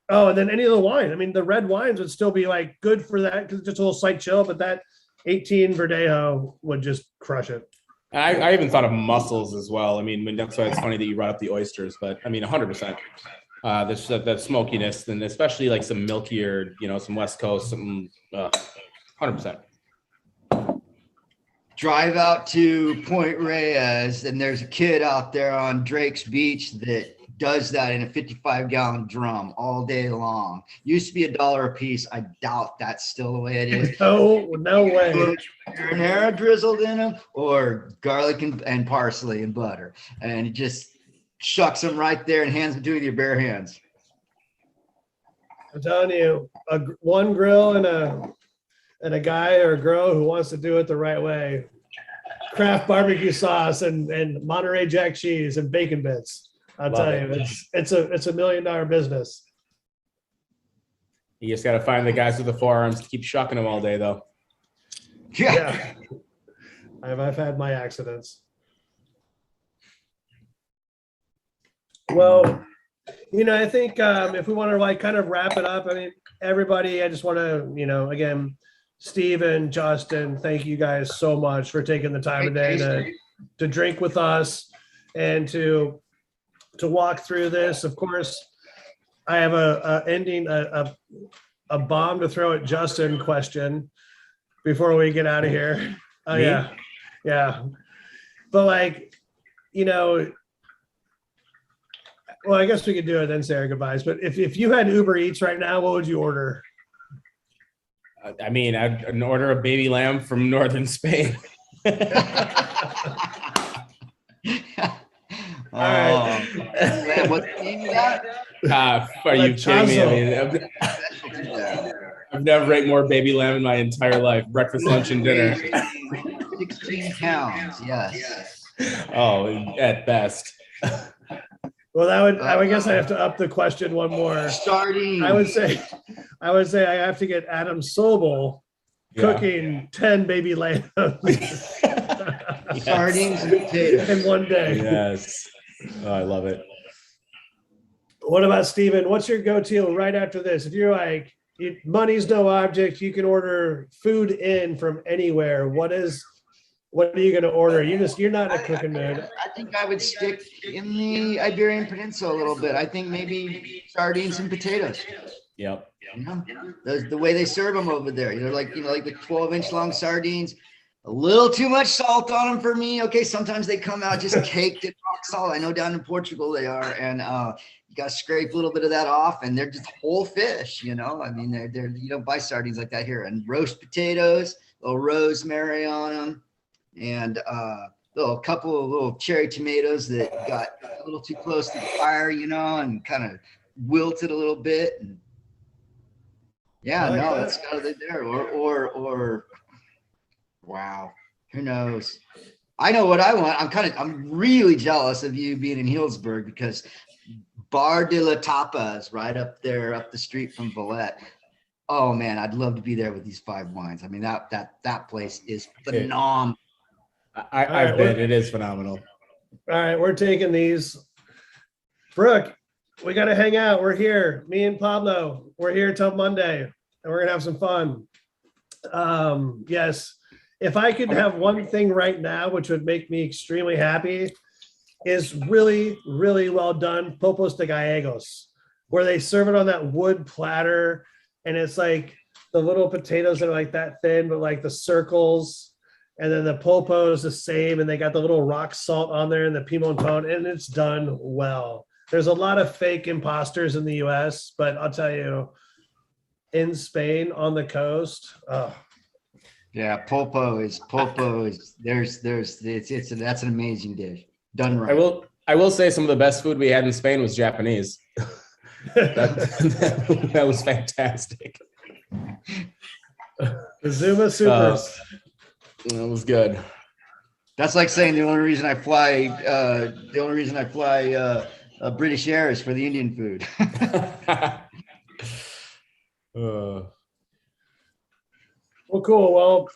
Oh, and then any of the wine. I mean, the red wines would still be like good for that because it's just a little slight chill, but that 18 Verdejo would just crush it. I even thought of mussels as well. I mean, that's why it's funny that you brought up the oysters, but I mean, 100%. There's that smokiness, and especially like some milkier, some West Coast, some 100%. Drive out to Point Reyes, and there's a kid out there on Drake's Beach that does that in a 55-gallon drum all day long. Used to be $1 a piece. I doubt that's still the way it is. No way. Marinara drizzled in them, or garlic and parsley and butter, and it just shucks them right there and hands them to you with your bare hands. I'm telling you, one grill and a guy or a girl who wants to do it the right way. Kraft barbecue sauce and Monterey Jack cheese and bacon bits. I'll tell you, it's a $1 million business. You just got to find the guys with the forearms to keep shucking them all day, though. Yeah. I've had my accidents. Well, I think if we want to like kind of wrap it up, I mean, everybody, I just want to, again, Stephen, Justin, thank you guys so much for taking the time today to drink with us and to walk through this. Of course, I have a bomb to throw at Justin question before we get out of here. Oh, yeah. But like, well, I guess we could do it then say our goodbyes. But if you had Uber Eats right now, what would you order? I mean, I'd order a baby lamb from northern Spain. All right. Man, what name you got? Are you kidding me? I mean, I've never ate more baby lamb in my entire life. Breakfast, lunch, and dinner. 16 pounds, yes. Oh, at best. Well, I guess I have to up the question one more. Sardines. I would say I have to get Adam Sobel cooking 10 baby lambs. Sardines and potatoes in one day. Yes. Oh, I love it. What about Stephen? What's your go-to right after this? If you're like, money's no object, you can order food in from anywhere. What are you going to order? You're not in a cooking mood. I think I would stick in the Iberian Peninsula a little bit. I think maybe sardines and potatoes. Yep. The way they serve them over there, like the 12-inch long sardines, a little too much salt on them for me. Okay, sometimes they come out just caked in rock salt. I know down in Portugal they are, and you got to scrape a little bit of that off, and they're just whole fish. I mean, they're you don't buy sardines like that here. And roast potatoes, a little rosemary on them. And a couple of little cherry tomatoes that got a little too close to the fire, and kind of wilted a little bit. And that's kind of there. Or wow, who knows? I know what I want. I'm really jealous of you being in Healdsburg because Bar de la Tapa is right up there, up the street from Villette. Oh man, I'd love to be there with these 5 wines. I mean, that place is phenomenal. I've been. It is phenomenal. All right, we're taking these. Brooke, we got to hang out. We're here. Me and Pablo, we're here till Monday, and we're going to have some fun. Yes, if I could have one thing right now, which would make me extremely happy, is really, really well done Popos de Gallegos, where they serve it on that wood platter, and it's like the little potatoes that are like that thin, but like the circles. And then the pulpo is the same, and they got the little rock salt on there and the pimentone, and it's done well. There's a lot of fake imposters in the U.S., but I'll tell you, in Spain on the coast, Yeah, pulpo is that's an amazing dish. Done right. I will say some of the best food we had in Spain was Japanese. that was fantastic. The Zuma Supers. That was good. That's like saying the only reason I fly British Air is for the Indian food. Well, cool. Well,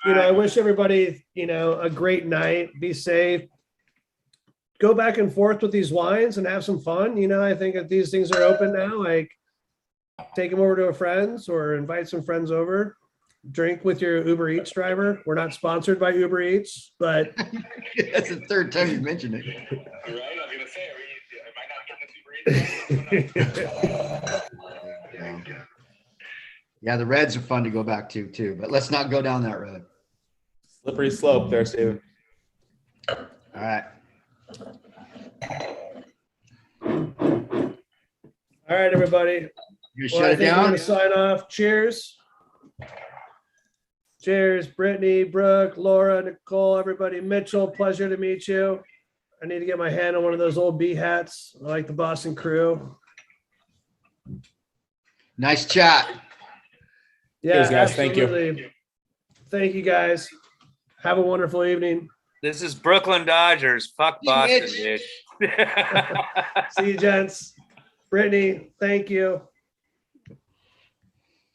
I wish everybody, a great night. Be safe. Go back and forth with these wines and have some fun. I think if these things are open now, like take them over to a friend's or invite some friends over. Drink with your Uber Eats driver. We're not sponsored by Uber Eats, but that's the third time you mentioned it. Right? I was gonna say, am I not getting this Uber Eats? Yeah, the Reds are fun to go back to too, but let's not go down that road. Slippery slope there, Steven. All right. All right, everybody. You shut it down. We're gonna sign off. Cheers. Cheers, Brittany, Brooke, Laura, Nicole, everybody. Mitchell, pleasure to meet you. I need to get my hand on one of those old B hats. I like the Boston Crew. Nice chat. Yeah, cheers, guys. absolutely. Thank you. Thank you, guys. Have a wonderful evening. This is Brooklyn Dodgers. Fuck Boston, dude. See you, gents. Brittany, thank you.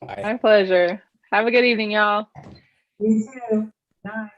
Bye. My pleasure. Have a good evening, y'all. You too. Night.